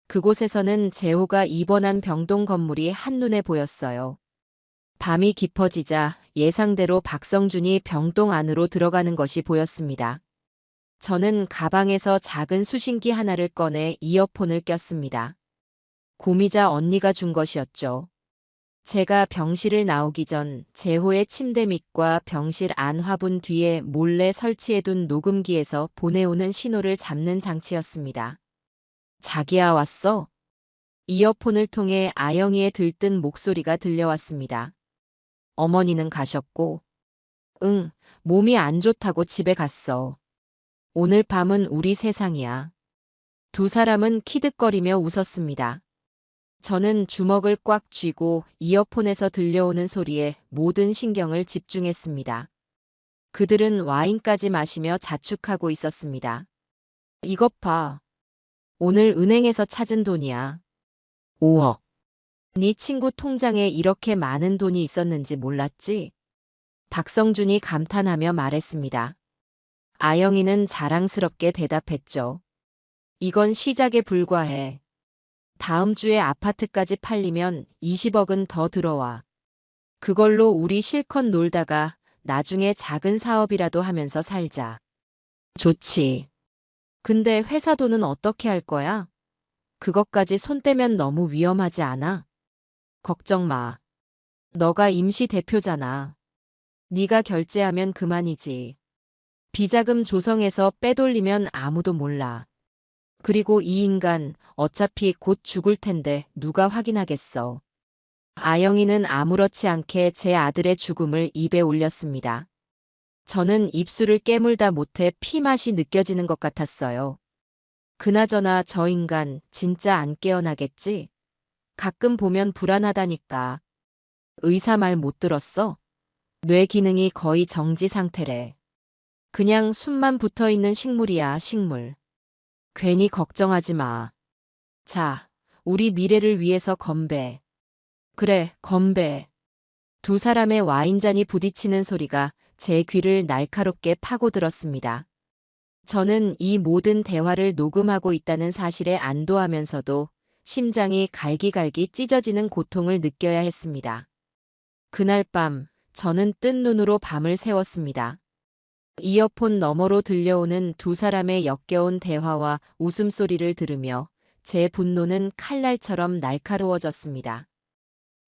그곳에서는 재호가 입원한 병동 건물이 한눈에 보였어요. 밤이 깊어지자 예상대로 박성준이 병동 안으로 들어가는 것이 보였습니다. 저는 가방에서 작은 수신기 하나를 꺼내 이어폰을 꼈습니다. 고미자 언니가 준 것이었죠. 제가 병실을 나오기 전 재호의 침대 밑과 병실 안 화분 뒤에 몰래 설치해둔 녹음기에서 보내오는 신호를 잡는 장치였습니다. 자기야 왔어? 이어폰을 통해 아영이의 들뜬 목소리가 들려왔습니다. 어머니는 가셨고, 응, 몸이 안 좋다고 집에 갔어. 오늘 밤은 우리 세상이야. 두 사람은 키득거리며 웃었습니다. 저는 주먹을 꽉 쥐고 이어폰에서 들려오는 소리에 모든 신경을 집중했습니다. 그들은 와인까지 마시며 자축하고 있었습니다. 이것 봐. 오늘 은행에서 찾은 돈이야. 5억. 네 친구 통장에 이렇게 많은 돈이 있었는지 몰랐지? 박성준이 감탄하며 말했습니다. 아영이는 자랑스럽게 대답했죠. 이건 시작에 불과해. 다음 주에 아파트까지 팔리면 20억은 더 들어와. 그걸로 우리 실컷 놀다가 나중에 작은 사업이라도 하면서 살자. 좋지. 근데 회사 돈은 어떻게 할 거야? 그것까지 손 떼면 너무 위험하지 않아? 걱정 마. 너가 임시 대표잖아. 네가 결제하면 그만이지. 비자금 조성해서 빼돌리면 아무도 몰라. 그리고 이 인간 어차피 곧 죽을 텐데 누가 확인하겠어. 아영이는 아무렇지 않게 제 아들의 죽음을 입에 올렸습니다. 저는 입술을 깨물다 못해 피맛이 느껴지는 것 같았어요. 그나저나 저 인간 진짜 안 깨어나겠지? 가끔 보면 불안하다니까. 의사 말 못 들었어? 뇌 기능이 거의 정지 상태래. 그냥 숨만 붙어 있는 식물이야, 식물. 괜히 걱정하지 마. 자, 우리 미래를 위해서 건배. 그래, 건배. 두 사람의 와인잔이 부딪히는 소리가 제 귀를 날카롭게 파고들었습니다. 저는 이 모든 대화를 녹음하고 있다는 사실에 안도하면서도 심장이 갈기갈기 찢어지는 고통을 느껴야 했습니다. 그날 밤, 저는 뜬 눈으로 밤을 새웠습니다. 이어폰 너머로 들려오는 두 사람의 역겨운 대화와 웃음소리를 들으며 제 분노는 칼날처럼 날카로워졌습니다.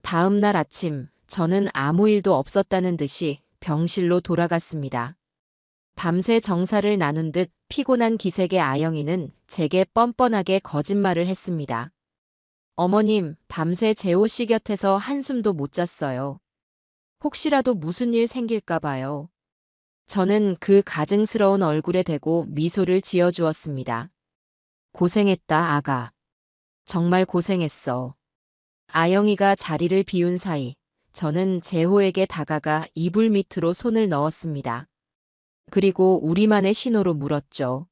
다음 날 아침, 저는 아무 일도 없었다는 듯이 병실로 돌아갔습니다. 밤새 정사를 나눈 듯 피곤한 기색의 아영이는 제게 뻔뻔하게 거짓말을 했습니다. 어머님, 밤새 재호 씨 곁에서 한숨도 못 잤어요. 혹시라도 무슨 일 생길까 봐요. 저는 그 가증스러운 얼굴에 대고 미소를 지어주었습니다. 고생했다, 아가. 정말 고생했어. 아영이가 자리를 비운 사이 저는 재호에게 다가가 이불 밑으로 손을 넣었습니다. 그리고 우리만의 신호로 물었죠.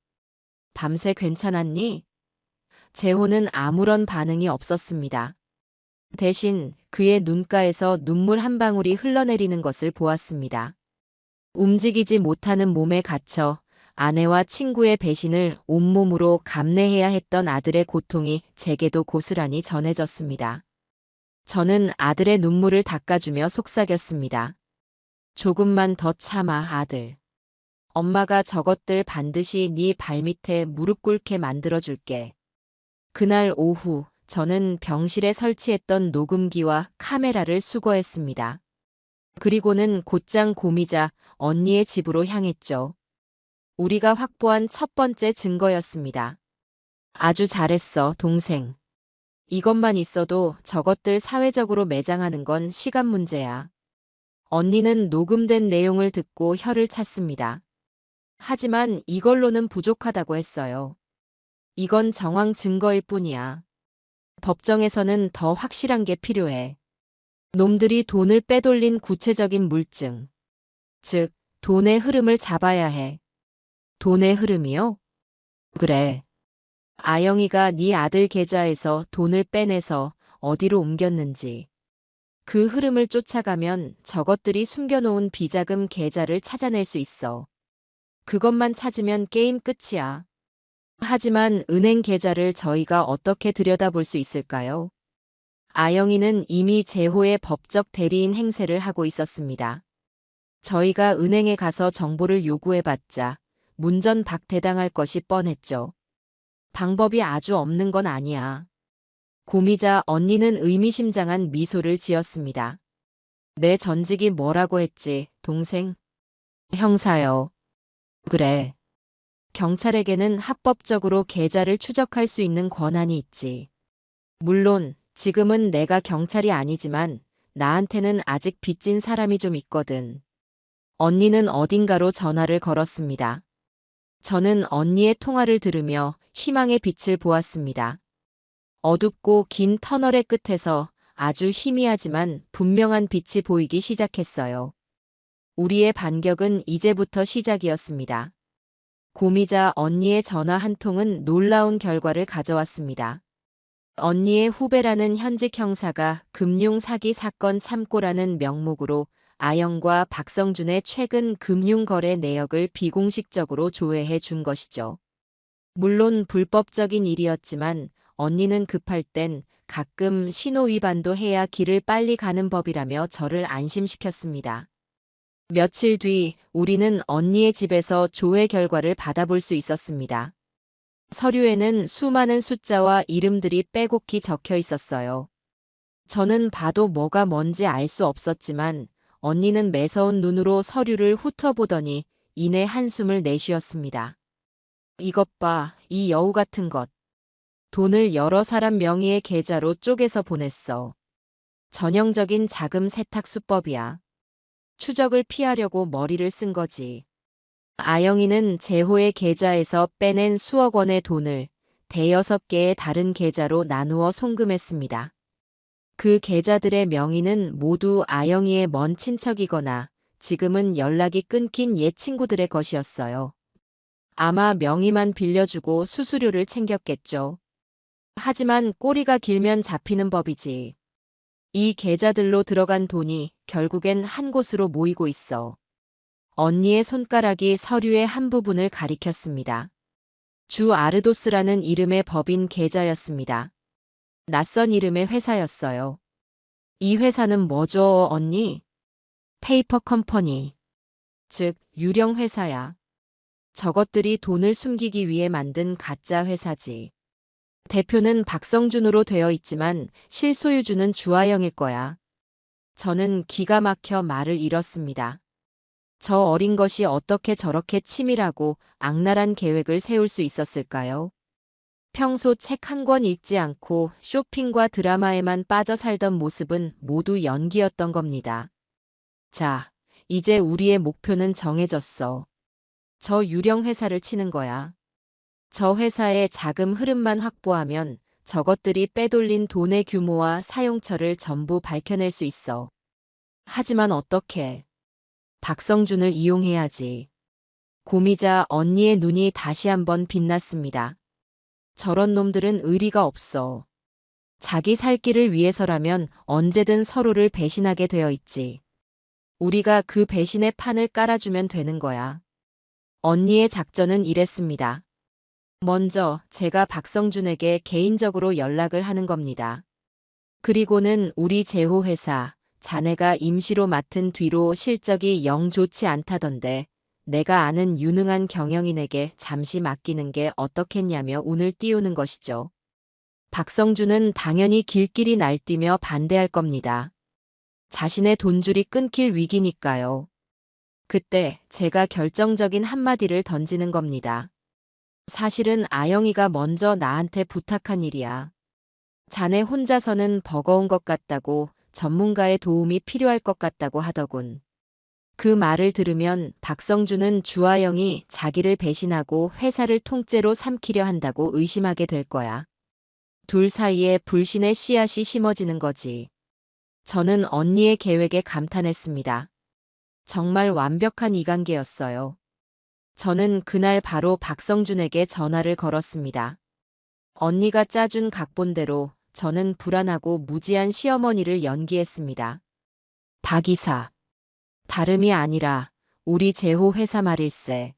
밤새 괜찮았니? 재호는 아무런 반응이 없었습니다. 대신 그의 눈가에서 눈물 한 방울이 흘러내리는 것을 보았습니다. 움직이지 못하는 몸에 갇혀 아내와 친구의 배신을 온몸으로 감내해야 했던 아들의 고통이 제게도 고스란히 전해졌습니다. 저는 아들의 눈물을 닦아주며 속삭였습니다. 조금만 더 참아, 아들. 엄마가 저것들 반드시 네 발밑에 무릎 꿇게 만들어줄게. 그날 오후 저는 병실에 설치했던 녹음기와 카메라를 수거했습니다. 그리고는 곧장 고미자 언니의 집으로 향했죠. 우리가 확보한 첫 번째 증거였습니다. 아주 잘했어, 동생. 이것만 있어도 저것들 사회적으로 매장하는 건 시간 문제야. 언니는 녹음된 내용을 듣고 혀를 찼습니다. 하지만 이걸로는 부족하다고 했어요. 이건 정황 증거일 뿐이야. 법정에서는 더 확실한 게 필요해. 놈들이 돈을 빼돌린 구체적인 물증. 즉, 돈의 흐름을 잡아야 해. 돈의 흐름이요? 그래. 아영이가 네 아들 계좌에서 돈을 빼내서 어디로 옮겼는지. 그 흐름을 쫓아가면 저것들이 숨겨놓은 비자금 계좌를 찾아낼 수 있어. 그것만 찾으면 게임 끝이야. 하지만 은행 계좌를 저희가 어떻게 들여다볼 수 있을까요? 아영이는 이미 재호의 법적 대리인 행세를 하고 있었습니다. 저희가 은행에 가서 정보를 요구해봤자 문전박대당할 것이 뻔했죠. 방법이 아주 없는 건 아니야. 고미자 언니는 의미심장한 미소를 지었습니다. 내 전직이 뭐라고 했지, 동생? 형사요. 그래. 경찰에게는 합법적으로 계좌를 추적할 수 있는 권한이 있지. 물론 지금은 내가 경찰이 아니지만 나한테는 아직 빚진 사람이 좀 있거든. 언니는 어딘가로 전화를 걸었습니다. 저는 언니의 통화를 들으며 희망의 빛을 보았습니다. 어둡고 긴 터널의 끝에서 아주 희미하지만 분명한 빛이 보이기 시작했어요. 우리의 반격은 이제부터 시작이었습니다. 고미자 언니의 전화 한 통은 놀라운 결과를 가져왔습니다. 언니의 후배라는 현직 형사가 금융 사기 사건 참고라는 명목으로 아영과 박성준의 최근 금융거래 내역을 비공식적으로 조회해 준 것이죠. 물론 불법적인 일이었지만 언니는 급할 땐 가끔 신호 위반도 해야 길을 빨리 가는 법이라며 저를 안심시켰습니다. 며칠 뒤 우리는 언니의 집에서 조회 결과를 받아볼 수 있었습니다. 서류에는 수많은 숫자와 이름들이 빼곡히 적혀 있었어요. 저는 봐도 뭐가 뭔지 알 수 없었지만 언니는 매서운 눈으로 서류를 훑어보더니 이내 한숨을 내쉬었습니다. 이것 봐, 이 여우 같은 것. 돈을 여러 사람 명의의 계좌로 쪼개서 보냈어. 전형적인 자금 세탁 수법이야. 추적을 피하려고 머리를 쓴 거지. 아영이는 재호의 계좌에서 빼낸 수억 원의 돈을 대여섯 개의 다른 계좌로 나누어 송금했습니다. 그 계좌들의 명의는 모두 아영이의 먼 친척이거나 지금은 연락이 끊긴 옛 친구들의 것이었어요. 아마 명의만 빌려주고 수수료를 챙겼겠죠. 하지만 꼬리가 길면 잡히는 법이지. 이 계좌들로 들어간 돈이 결국엔 한 곳으로 모이고 있어. 언니의 손가락이 서류의 한 부분을 가리켰습니다. 주 아르도스라는 이름의 법인 계좌였습니다. 낯선 이름의 회사였어요. 이 회사는 뭐죠, 언니? 페이퍼 컴퍼니. 즉, 유령 회사야. 저것들이 돈을 숨기기 위해 만든 가짜 회사지. 대표는 박성준으로 되어 있지만 실소유주는 주하영일 거야. 저는 기가 막혀 말을 잃었습니다. 저 어린 것이 어떻게 저렇게 치밀하고 악랄한 계획을 세울 수 있었을까요? 평소 책 한 권 읽지 않고 쇼핑과 드라마에만 빠져 살던 모습은 모두 연기였던 겁니다. 자, 이제 우리의 목표는 정해졌어. 저 유령 회사를 치는 거야. 저 회사의 자금 흐름만 확보하면 저것들이 빼돌린 돈의 규모와 사용처를 전부 밝혀낼 수 있어. 하지만 어떻게? 박성준을 이용해야지. 고미자 언니의 눈이 다시 한번 빛났습니다. 저런 놈들은 의리가 없어. 자기 살 길을 위해서라면 언제든 서로를 배신하게 되어 있지. 우리가 그 배신의 판을 깔아주면 되는 거야. 언니의 작전은 이랬습니다. 먼저 제가 박성준에게 개인적으로 연락을 하는 겁니다. 그리고는 우리 제호 회사, 자네가 임시로 맡은 뒤로 실적이 영 좋지 않다던데 내가 아는 유능한 경영인에게 잠시 맡기는 게 어떻겠냐며 운을 띄우는 것이죠. 박성준은 당연히 길길이 날뛰며 반대할 겁니다. 자신의 돈줄이 끊길 위기니까요. 그때 제가 결정적인 한마디를 던지는 겁니다. 사실은 아영이가 먼저 나한테 부탁한 일이야. 자네 혼자서는 버거운 것 같다고 전문가의 도움이 필요할 것 같다고 하더군. 그 말을 들으면 박성준은 주하영이 자기를 배신하고 회사를 통째로 삼키려 한다고 의심하게 될 거야. 둘 사이에 불신의 씨앗이 심어지는 거지. 저는 언니의 계획에 감탄했습니다. 정말 완벽한 이관계였어요. 저는 그날 바로 박성준에게 전화를 걸었습니다. 언니가 짜준 각본대로 저는 불안하고 무지한 시어머니를 연기했습니다. 박 이사. 다름이 아니라 우리 제호 회사 말일세.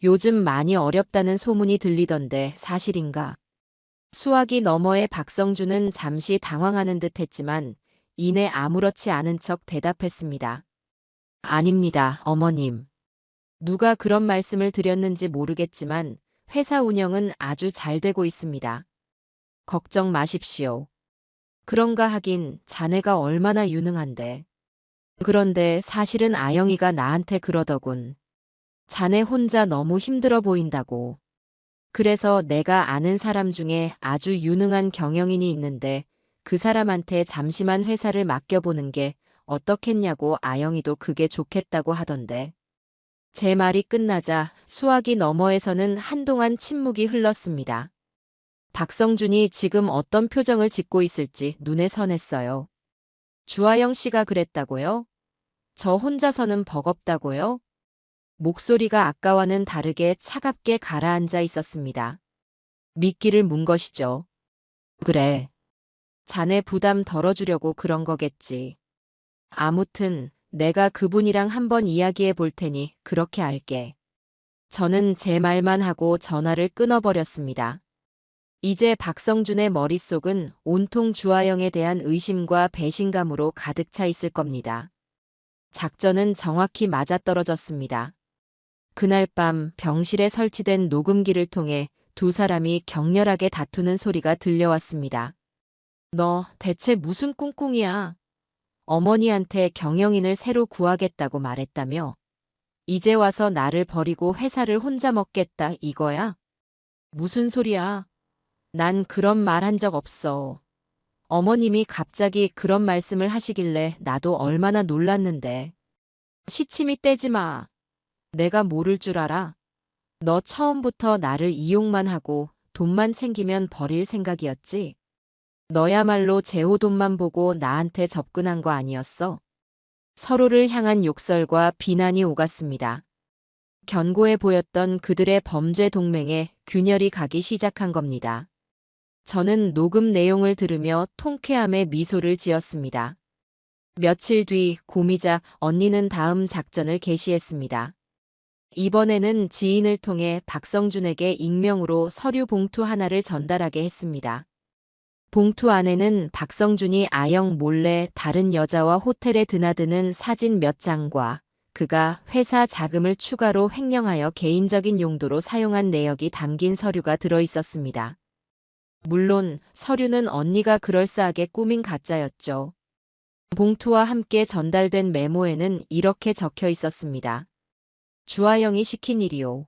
요즘 많이 어렵다는 소문이 들리던데 사실인가? 수화기 너머의 박성준은 잠시 당황하는 듯 했지만 이내 아무렇지 않은 척 대답했습니다. 아닙니다, 어머님. 누가 그런 말씀을 드렸는지 모르겠지만 회사 운영은 아주 잘 되고 있습니다. 걱정 마십시오. 그런가 하긴 자네가 얼마나 유능한데. 그런데 사실은 아영이가 나한테 그러더군. 자네 혼자 너무 힘들어 보인다고. 그래서 내가 아는 사람 중에 아주 유능한 경영인이 있는데 그 사람한테 잠시만 회사를 맡겨보는 게 어떻겠냐고 아영이도 그게 좋겠다고 하던데. 제 말이 끝나자 수화기 너머에서는 한동안 침묵이 흘렀습니다. 박성준이 지금 어떤 표정을 짓고 있을지 눈에 선했어요. 주하영 씨가 그랬다고요? 저 혼자서는 버겁다고요? 목소리가 아까와는 다르게 차갑게 가라앉아 있었습니다. 미끼를 문 것이죠. 그래. 자네 부담 덜어주려고 그런 거겠지. 아무튼 내가 그분이랑 한번 이야기해 볼 테니 그렇게 할게. 저는 제 말만 하고 전화를 끊어버렸습니다. 이제 박성준의 머릿속은 온통 주하영에 대한 의심과 배신감으로 가득 차 있을 겁니다. 작전은 정확히 맞아떨어졌습니다. 그날 밤 병실에 설치된 녹음기를 통해 두 사람이 격렬하게 다투는 소리가 들려왔습니다. 너 대체 무슨 꿍꿍이야? 어머니한테 경영인을 새로 구하겠다고 말했다며? 이제 와서 나를 버리고 회사를 혼자 먹겠다 이거야? 무슨 소리야? 난 그런 말 한 적 없어. 어머님이 갑자기 그런 말씀을 하시길래 나도 얼마나 놀랐는데. 시치미 떼지 마. 내가 모를 줄 알아? 너 처음부터 나를 이용만 하고 돈만 챙기면 버릴 생각이었지? 너야말로 제호 돈만 보고 나한테 접근한 거 아니었어? 서로를 향한 욕설과 비난이 오갔습니다. 견고해 보였던 그들의 범죄 동맹에 균열이 가기 시작한 겁니다. 저는 녹음 내용을 들으며 통쾌함에 미소를 지었습니다. 며칠 뒤 고미자 언니는 다음 작전을 개시했습니다. 이번에는 지인을 통해 박성준에게 익명으로 서류 봉투 하나를 전달하게 했습니다. 봉투 안에는 박성준이 아영 몰래 다른 여자와 호텔에 드나드는 사진 몇 장과 그 그가 회사 자금을 추가로 횡령하여 개인적인 용도로 사용한 내역이 담긴 서류가 들어 있었습니다. 물론 서류는 언니가 그럴싸하게 꾸민 가짜였죠. 봉투와 함께 전달된 메모에는 이렇게 적혀 있었습니다. 주하영이 시킨 일이오.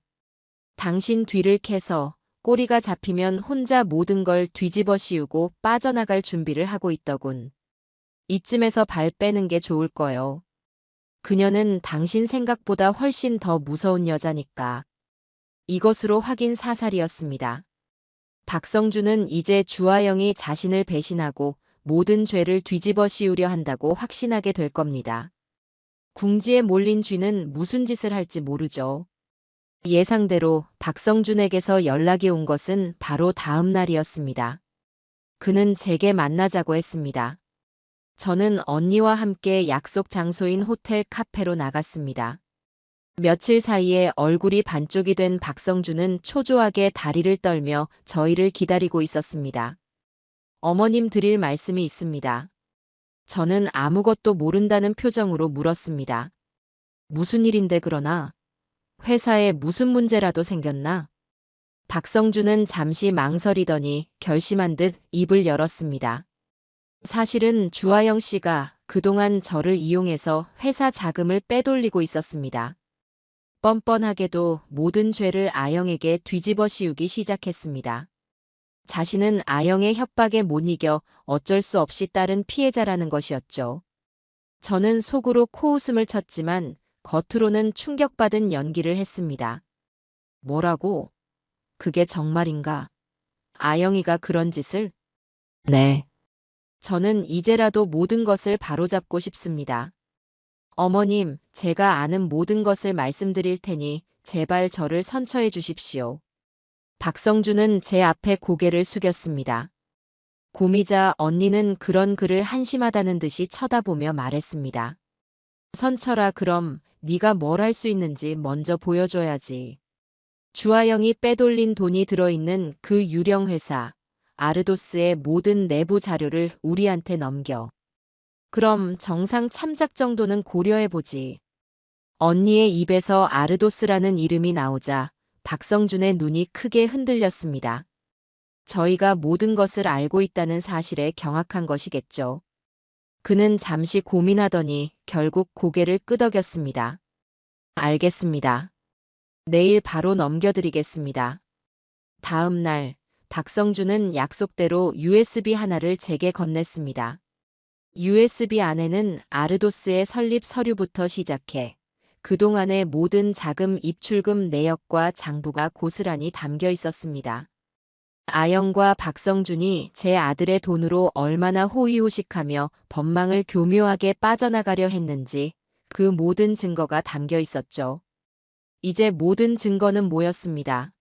당신 뒤를 캐서 꼬리가 잡히면 혼자 모든 걸 뒤집어 씌우고 빠져나갈 준비를 하고 있더군. 이쯤에서 발 빼는 게 좋을 거요. 그녀는 당신 생각보다 훨씬 더 무서운 여자니까. 이것으로 확인 사살이었습니다. 박성준은 이제 주하영이 자신을 배신하고 모든 죄를 뒤집어 씌우려 한다고 확신하게 될 겁니다. 궁지에 몰린 쥐는 무슨 짓을 할지 모르죠. 예상대로 박성준에게서 연락이 온 것은 바로 다음 날이었습니다. 그는 제게 만나자고 했습니다. 저는 언니와 함께 약속 장소인 호텔 카페로 나갔습니다. 며칠 사이에 얼굴이 반쪽이 된 박성준은 초조하게 다리를 떨며 저희를 기다리고 있었습니다. 어머님 드릴 말씀이 있습니다. 저는 아무것도 모른다는 표정으로 물었습니다. 무슨 일인데 그러나? 회사에 무슨 문제라도 생겼나? 박성준은 잠시 망설이더니 결심한 듯 입을 열었습니다. 사실은 주하영 씨가 그동안 저를 이용해서 회사 자금을 빼돌리고 있었습니다. 뻔뻔하게도 모든 죄를 아영에게 뒤집어 씌우기 시작했습니다. 자신은 아영의 협박에 못 이겨 어쩔 수 없이 따른 피해자라는 것이었죠. 저는 속으로 코웃음을 쳤지만 겉으로는 충격받은 연기를 했습니다. 뭐라고? 그게 정말인가? 아영이가 그런 짓을? 네. 저는 이제라도 모든 것을 바로잡고 싶습니다. 어머님, 제가 아는 모든 것을 말씀드릴 테니 제발 저를 선처해 주십시오. 박성준은 제 앞에 고개를 숙였습니다. 고미자 언니는 그런 그를 한심하다는 듯이 쳐다보며 말했습니다. 선처라 그럼 네가 뭘 할 수 있는지 먼저 보여줘야지. 주하영이 빼돌린 돈이 들어있는 그 유령 회사, 아르도스의 모든 내부 자료를 우리한테 넘겨. 그럼 정상 참작 정도는 고려해보지. 언니의 입에서 아르도스라는 이름이 나오자 박성준의 눈이 크게 흔들렸습니다. 저희가 모든 것을 알고 있다는 사실에 경악한 것이겠죠. 그는 잠시 고민하더니 결국 고개를 끄덕였습니다. 알겠습니다. 내일 바로 넘겨드리겠습니다. 다음 날 박성준은 약속대로 USB 하나를 제게 건넸습니다. USB 안에는 아르도스의 설립 서류부터 시작해 그동안의 모든 자금 입출금 내역과 장부가 고스란히 담겨 있었습니다. 아영과 박성준이 제 아들의 돈으로 얼마나 호의호식하며 법망을 교묘하게 빠져나가려 했는지 그 모든 증거가 담겨 있었죠. 이제 모든 증거는 모였습니다.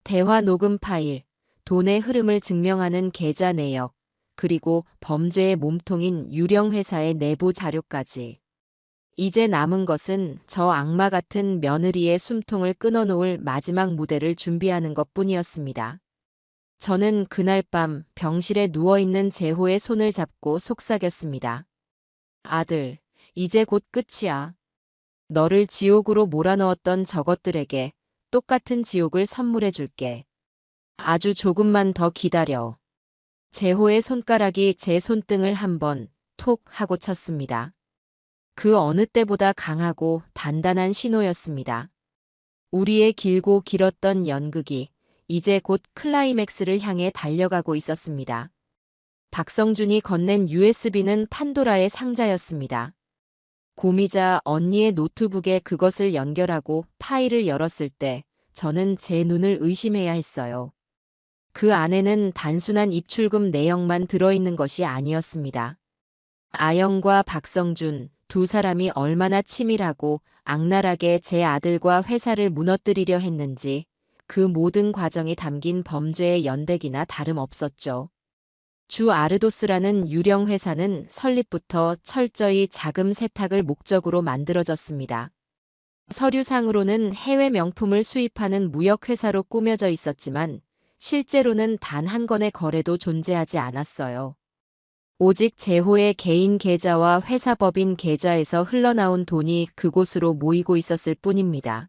대화 녹음 파일, 돈의 흐름을 증명하는 계좌 내역, 그리고 범죄의 몸통인 유령 회사의 내부 자료까지. 이제 남은 것은 저 악마 같은 며느리의 숨통을 끊어놓을 마지막 무대를 준비하는 것뿐이었습니다. 저는 그날 밤 병실에 누워있는 재호의 손을 잡고 속삭였습니다. 아들, 이제 곧 끝이야. 너를 지옥으로 몰아넣었던 저것들에게 똑같은 지옥을 선물해 줄게. 아주 조금만 더 기다려. 재호의 손가락이 제 손등을 한번 톡 하고 쳤습니다. 그 어느 때보다 강하고 단단한 신호였습니다. 우리의 길고 길었던 연극이 이제 곧 클라이맥스를 향해 달려가고 있었습니다. 박성준이 건넨 USB는 판도라의 상자였습니다. 고미자 언니의 노트북에 그것을 연결하고 파일을 열었을 때 저는 제 눈을 의심해야 했어요. 그 안에는 단순한 입출금 내역만 들어있는 것이 아니었습니다. 아영과 박성준 두 사람이 얼마나 치밀하고 악랄하게 제 아들과 회사를 무너뜨리려 했는지 그 모든 과정이 담긴 범죄의 연대기나 다름없었죠. 주 아르도스라는 유령 회사는 설립부터 철저히 자금 세탁을 목적으로 만들어졌습니다. 서류상으로는 해외 명품을 수입하는 무역회사로 꾸며져 있었지만 실제로는 단 한 건의 거래도 존재하지 않았어요. 오직 재호의 개인 계좌와 회사 법인 계좌에서 흘러나온 돈이 그곳으로 모이고 있었을 뿐입니다.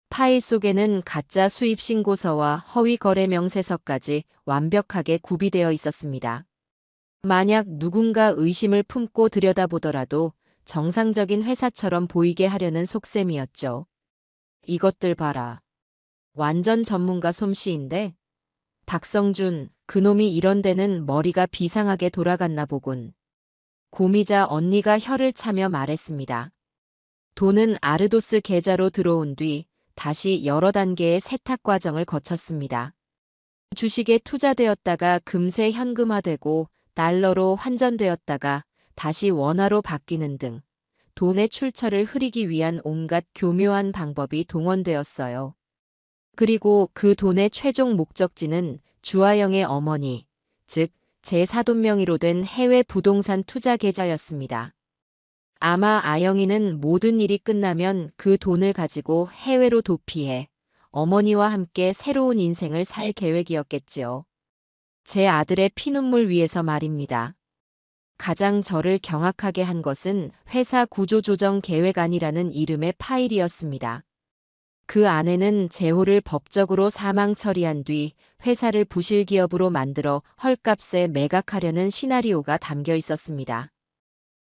파일 속에는 가짜 수입 신고서와 허위 거래 명세서까지 완벽하게 구비되어 있었습니다. 만약 누군가 의심을 품고 들여다보더라도 정상적인 회사처럼 보이게 하려는 속셈이었죠. 이것들 봐라. 완전 전문가 솜씨인데? 박성준, 그놈이 이런 데는 머리가 비상하게 돌아갔나 보군. 고미자 언니가 혀를 차며 말했습니다. 돈은 아르도스 계좌로 들어온 뒤 다시 여러 단계의 세탁 과정을 거쳤습니다. 주식에 투자되었다가 금세 현금화되고 달러로 환전되었다가 다시 원화로 바뀌는 등 돈의 출처를 흐리기 위한 온갖 교묘한 방법이 동원되었어요. 그리고 그 돈의 최종 목적지는 주아영의 어머니, 즉 제 사돈 명의로 된 해외 부동산 투자 계좌였습니다. 아마 아영이는 모든 일이 끝나면 그 돈을 가지고 해외로 도피해 어머니와 함께 새로운 인생을 살 계획이었겠지요. 제 아들의 피눈물 위에서 말입니다. 가장 저를 경악하게 한 것은 회사 구조조정 계획안이라는 이름의 파일이었습니다. 그 안에는 재호를 법적으로 사망 처리한 뒤 회사를 부실기업으로 만들어 헐값에 매각하려는 시나리오가 담겨 있었습니다.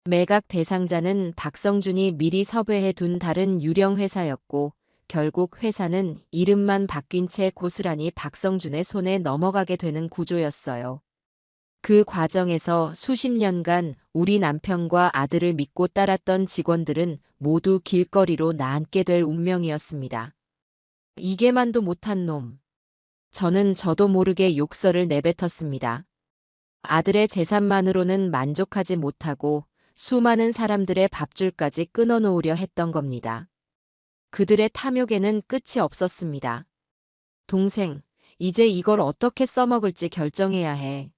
매각 대상자는 박성준이 미리 섭외해 둔 다른 유령 회사였고 결국 회사는 이름만 바뀐 채 고스란히 박성준의 손에 넘어가게 되는 구조였어요. 그 과정에서 수십 년간 우리 남편과 아들을 믿고 따랐던 직원들은 모두 길거리로 나앉게 될 운명이었습니다. 이게만도 못한 놈. 저는 저도 모르게 욕설을 내뱉었습니다. 아들의 재산만으로는 만족하지 못하고 수많은 사람들의 밥줄까지 끊어놓으려 했던 겁니다. 그들의 탐욕에는 끝이 없었습니다. 동생, 이제 이걸 어떻게 써먹을지 결정해야 해.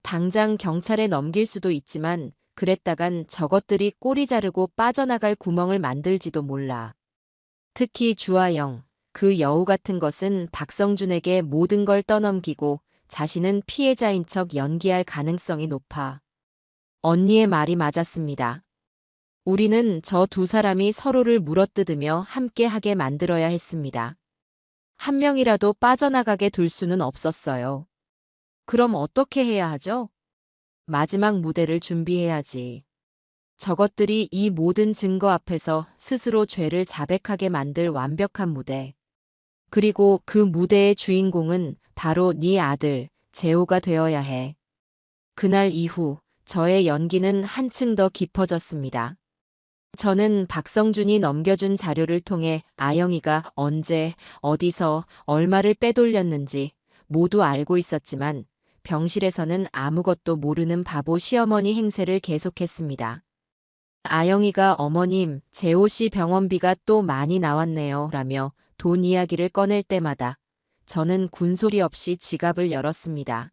당장 경찰에 넘길 수도 있지만 그랬다간 저것들이 꼬리 자르고 빠져나갈 구멍을 만들지도 몰라. 특히 주아영, 그 여우 같은 것은 박성준에게 모든 걸 떠넘기고 자신은 피해자인 척 연기할 가능성이 높아. 언니의 말이 맞았습니다. 우리는 저 두 사람이 서로를 물어뜯으며 함께하게 만들어야 했습니다. 한 명이라도 빠져나가게 둘 수는 없었어요. 그럼 어떻게 해야 하죠? 마지막 무대를 준비해야지. 저것들이 이 모든 증거 앞에서 스스로 죄를 자백하게 만들 완벽한 무대. 그리고 그 무대의 주인공은 바로 네 아들, 재호가 되어야 해. 그날 이후 저의 연기는 한층 더 깊어졌습니다. 저는 박성준이 넘겨준 자료를 통해 아영이가 언제, 어디서, 얼마를 빼돌렸는지 모두 알고 있었지만 병실에서는 아무것도 모르는 바보 시어머니 행세를 계속했습니다. 아영이가 어머님, 재호 씨 병원비가 또 많이 나왔네요 라며 돈 이야기를 꺼낼 때마다 저는 군소리 없이 지갑을 열었습니다.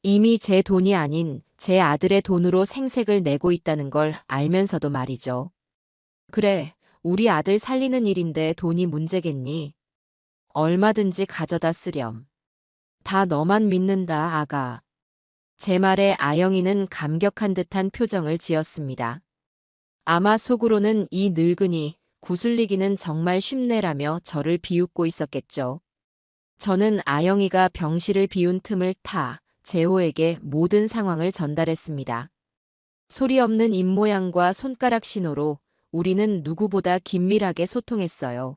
이미 제 돈이 아닌 제 아들의 돈으로 생색을 내고 있다는 걸 알면서도 말이죠. 그래, 우리 아들 살리는 일인데 돈이 문제겠니? 얼마든지 가져다 쓰렴. 다 너만 믿는다, 아가. 제 말에 아영이는 감격한 듯한 표정을 지었습니다. 아마 속으로는 이 늙은이, 구슬리기는 정말 쉽네라며 저를 비웃고 있었겠죠. 저는 아영이가 병실을 비운 틈을 타 재호에게 모든 상황을 전달했습니다. 소리 없는 입모양과 손가락 신호로 우리는 누구보다 긴밀하게 소통했어요.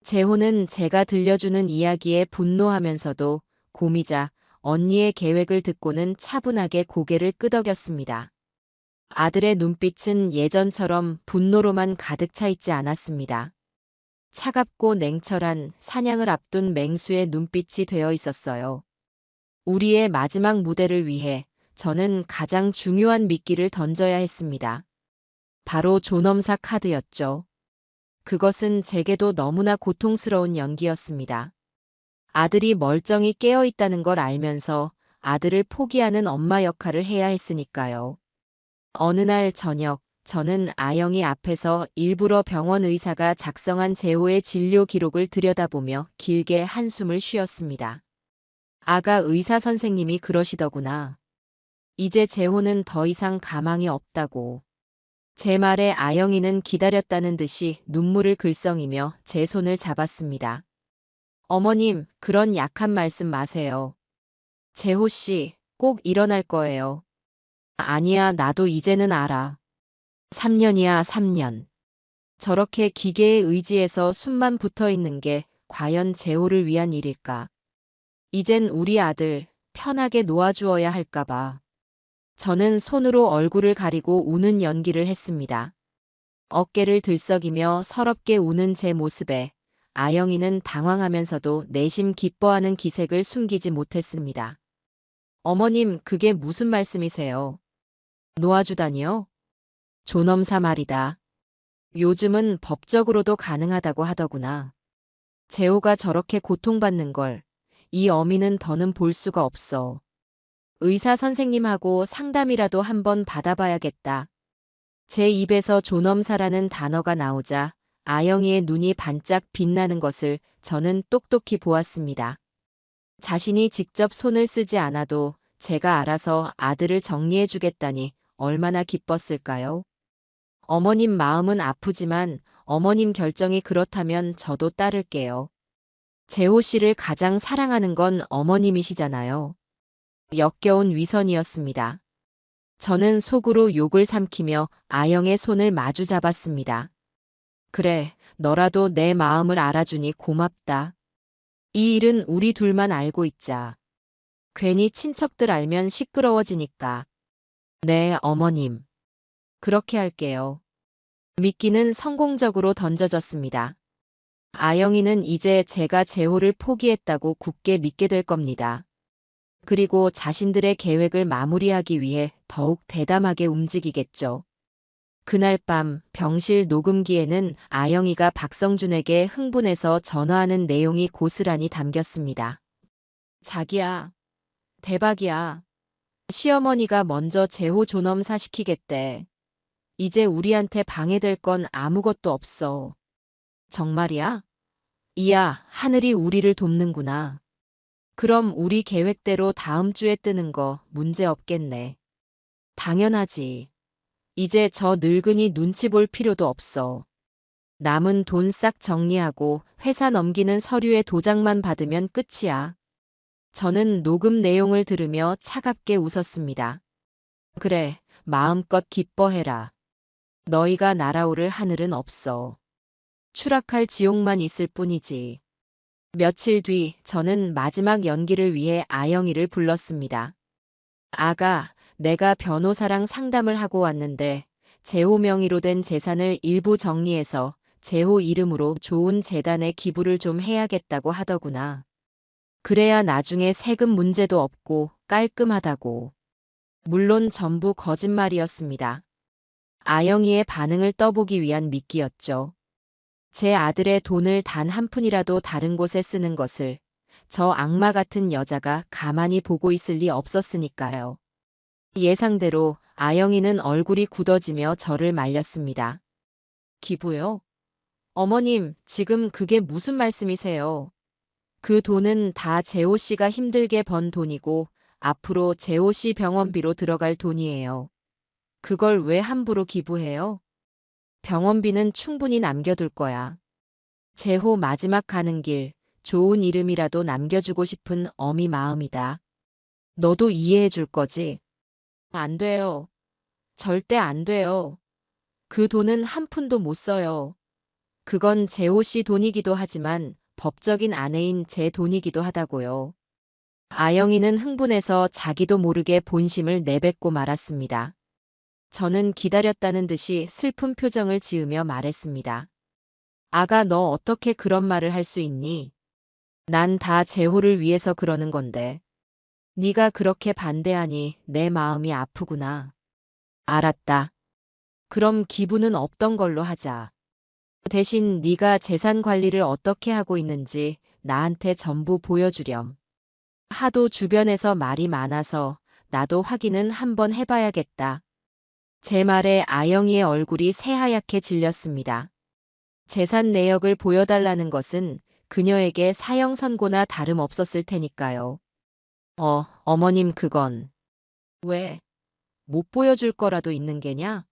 재호는 제가 들려주는 이야기에 분노하면서도 고미자 언니의 계획을 듣고는 차분하게 고개를 끄덕였습니다. 아들의 눈빛은 예전처럼 분노로만 가득 차 있지 않았습니다. 차갑고 냉철한 사냥을 앞둔 맹수의 눈빛이 되어 있었어요. 우리의 마지막 무대를 위해 저는 가장 중요한 미끼를 던져야 했습니다. 바로 존엄사 카드였죠. 그것은 제게도 너무나 고통스러운 연기였습니다. 아들이 멀쩡히 깨어 있다는 걸 알면서 아들을 포기하는 엄마 역할을 해야 했으니까요. 어느 날 저녁, 저는 아영이 앞에서 일부러 병원 의사가 작성한 재호의 진료 기록을 들여다보며 길게 한숨을 쉬었습니다. 아가 의사 선생님이 그러시더구나. 이제 재호는 더 이상 가망이 없다고. 제 말에 아영이는 기다렸다는 듯이 눈물을 글썽이며 제 손을 잡았습니다. 어머님, 그런 약한 말씀 마세요. 재호 씨, 꼭 일어날 거예요. 아니야, 나도 이제는 알아. 3년이야, 3년. 저렇게 기계에 의지해서 숨만 붙어 있는 게 과연 재호를 위한 일일까? 이젠 우리 아들 편하게 놓아주어야 할까봐. 저는 손으로 얼굴을 가리고 우는 연기를 했습니다. 어깨를 들썩이며 서럽게 우는 제 모습에 아영이는 당황하면서도 내심 기뻐하는 기색을 숨기지 못했습니다. 어머님, 그게 무슨 말씀이세요? 놓아주다니요? 존엄사 말이다. 요즘은 법적으로도 가능하다고 하더구나. 재호가 저렇게 고통받는 걸 이 어미는 더는 볼 수가 없어. 의사 선생님하고 상담이라도 한번 받아봐야겠다. 제 입에서 존엄사라는 단어가 나오자 아영이의 눈이 반짝 빛나는 것을 저는 똑똑히 보았습니다. 자신이 직접 손을 쓰지 않아도 제가 알아서 아들을 정리해주겠다니 얼마나 기뻤을까요? 어머님 마음은 아프지만 어머님 결정이 그렇다면 저도 따를게요. 재호 씨를 가장 사랑하는 건 어머님이시잖아요. 역겨운 위선이었습니다. 저는 속으로 욕을 삼키며 아영의 손을 마주 잡았습니다. 그래, 너라도 내 마음을 알아주니 고맙다. 이 일은 우리 둘만 알고 있자. 괜히 친척들 알면 시끄러워지니까. 네, 어머님. 그렇게 할게요. 미끼는 성공적으로 던져졌습니다. 아영이는 이제 제가 재호를 포기했다고 굳게 믿게 될 겁니다. 그리고 자신들의 계획을 마무리하기 위해 더욱 대담하게 움직이겠죠. 그날 밤 병실 녹음기에는 아영이가 박성준에게 흥분해서 전화하는 내용이 고스란히 담겼습니다. 자기야, 대박이야. 시어머니가 먼저 재호 존엄사 시키겠대. 이제 우리한테 방해될 건 아무것도 없어. 정말이야? 이야, 하늘이 우리를 돕는구나. 그럼 우리 계획대로 다음 주에 뜨는 거 문제 없겠네. 당연하지. 이제 저 늙은이 눈치 볼 필요도 없어. 남은 돈 싹 정리하고 회사 넘기는 서류의 도장만 받으면 끝이야. 저는 녹음 내용을 들으며 차갑게 웃었습니다. 그래, 마음껏 기뻐해라. 너희가 날아오를 하늘은 없어. 추락할 지옥만 있을 뿐이지. 며칠 뒤 저는 마지막 연기를 위해 아영이를 불렀습니다. 아가, 내가 변호사랑 상담을 하고 왔는데 재호 명의로 된 재산을 일부 정리해서 재호 이름으로 좋은 재단에 기부를 좀 해야겠다고 하더구나. 그래야 나중에 세금 문제도 없고 깔끔하다고. 물론 전부 거짓말이었습니다. 아영이의 반응을 떠보기 위한 미끼였죠. 제 아들의 돈을 단 한 푼이라도 다른 곳에 쓰는 것을 저 악마 같은 여자가 가만히 보고 있을 리 없었으니까요. 예상대로 아영이는 얼굴이 굳어지며 저를 말렸습니다. 기부요? 어머님, 지금 그게 무슨 말씀이세요? 그 돈은 다 재호 씨가 힘들게 번 돈이고 앞으로 재호 씨 병원비로 들어갈 돈이에요. 그걸 왜 함부로 기부해요? 병원비는 충분히 남겨둘 거야. 재호 마지막 가는 길, 좋은 이름이라도 남겨주고 싶은 어미 마음이다. 너도 이해해 줄 거지? 안 돼요. 절대 안 돼요. 그 돈은 한 푼도 못 써요. 그건 재호 씨 돈이기도 하지만 법적인 아내인 제 돈이기도 하다고요. 아영이는 흥분해서 자기도 모르게 본심을 내뱉고 말았습니다. 저는 기다렸다는 듯이 슬픈 표정을 지으며 말했습니다. 아가, 너 어떻게 그런 말을 할 수 있니? 난 다 재호를 위해서 그러는 건데. 네가 그렇게 반대하니 내 마음이 아프구나. 알았다. 그럼 기부는 없던 걸로 하자. 대신 네가 재산 관리를 어떻게 하고 있는지 나한테 전부 보여주렴. 하도 주변에서 말이 많아서 나도 확인은 한번 해봐야겠다. 제 말에 아영이의 얼굴이 새하얗게 질렸습니다. 재산 내역을 보여달라는 것은 그녀에게 사형 선고나 다름없었을 테니까요. 어머님 그건. 왜? 못 보여줄 거라도 있는 게냐?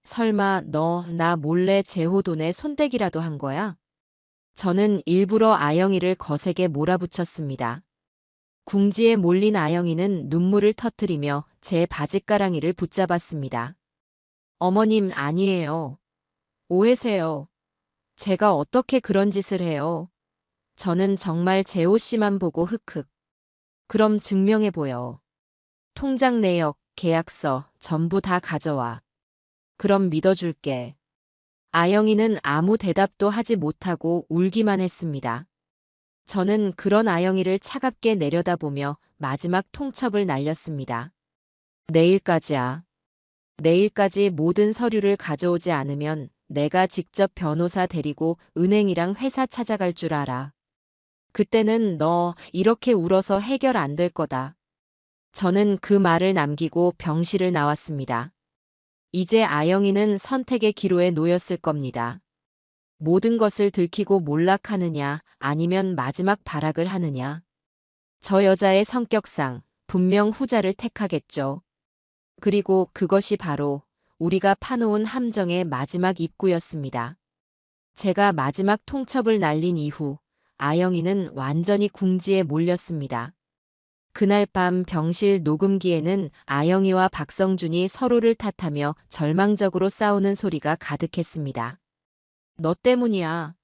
설마 너 나 몰래 재호 돈에 손대기라도 한 거야? 저는 일부러 아영이를 거세게 몰아붙였습니다. 궁지에 몰린 아영이는 눈물을 터뜨리며 제 바짓가랑이를 붙잡았습니다. 어머님, 아니에요. 오해세요. 제가 어떻게 그런 짓을 해요? 저는 정말 재호 씨만 보고 흑흑. 그럼 증명해 보여. 통장 내역, 계약서 전부 다 가져와. 그럼 믿어줄게. 아영이는 아무 대답도 하지 못하고 울기만 했습니다. 저는 그런 아영이를 차갑게 내려다보며 마지막 통첩을 날렸습니다. 내일까지야. 내일까지 모든 서류를 가져오지 않으면 내가 직접 변호사 데리고 은행이랑 회사 찾아갈 줄 알아. 그때는 너 이렇게 울어서 해결 안 될 거다. 저는 그 말을 남기고 병실을 나왔습니다. 이제 아영이는 선택의 기로에 놓였을 겁니다. 모든 것을 들키고 몰락하느냐 아니면 마지막 발악을 하느냐. 저 여자의 성격상 분명 후자를 택하겠죠. 그리고 그것이 바로 우리가 파놓은 함정의 마지막 입구였습니다. 제가 마지막 통첩을 날린 이후 아영이는 완전히 궁지에 몰렸습니다. 그날 밤 병실 녹음기에는 아영이와 박성준이 서로를 탓하며 절망적으로 싸우는 소리가 가득했습니다. 너 때문이야.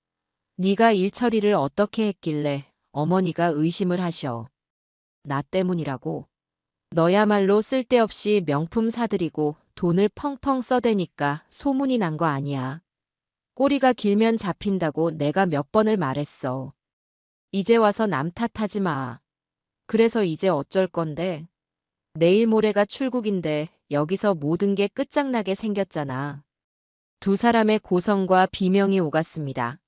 네가 일 처리를 어떻게 했길래 어머니가 의심을 하셔. 나 때문이라고. 너야말로 쓸데없이 명품 사들이고 돈을 펑펑 써대니까 소문이 난 거 아니야. 꼬리가 길면 잡힌다고 내가 몇 번을 말했어. 이제 와서 남 탓하지 마. 그래서 이제 어쩔 건데? 내일 모레가 출국인데 여기서 모든 게 끝장나게 생겼잖아. 두 사람의 고성과 비명이 오갔습니다.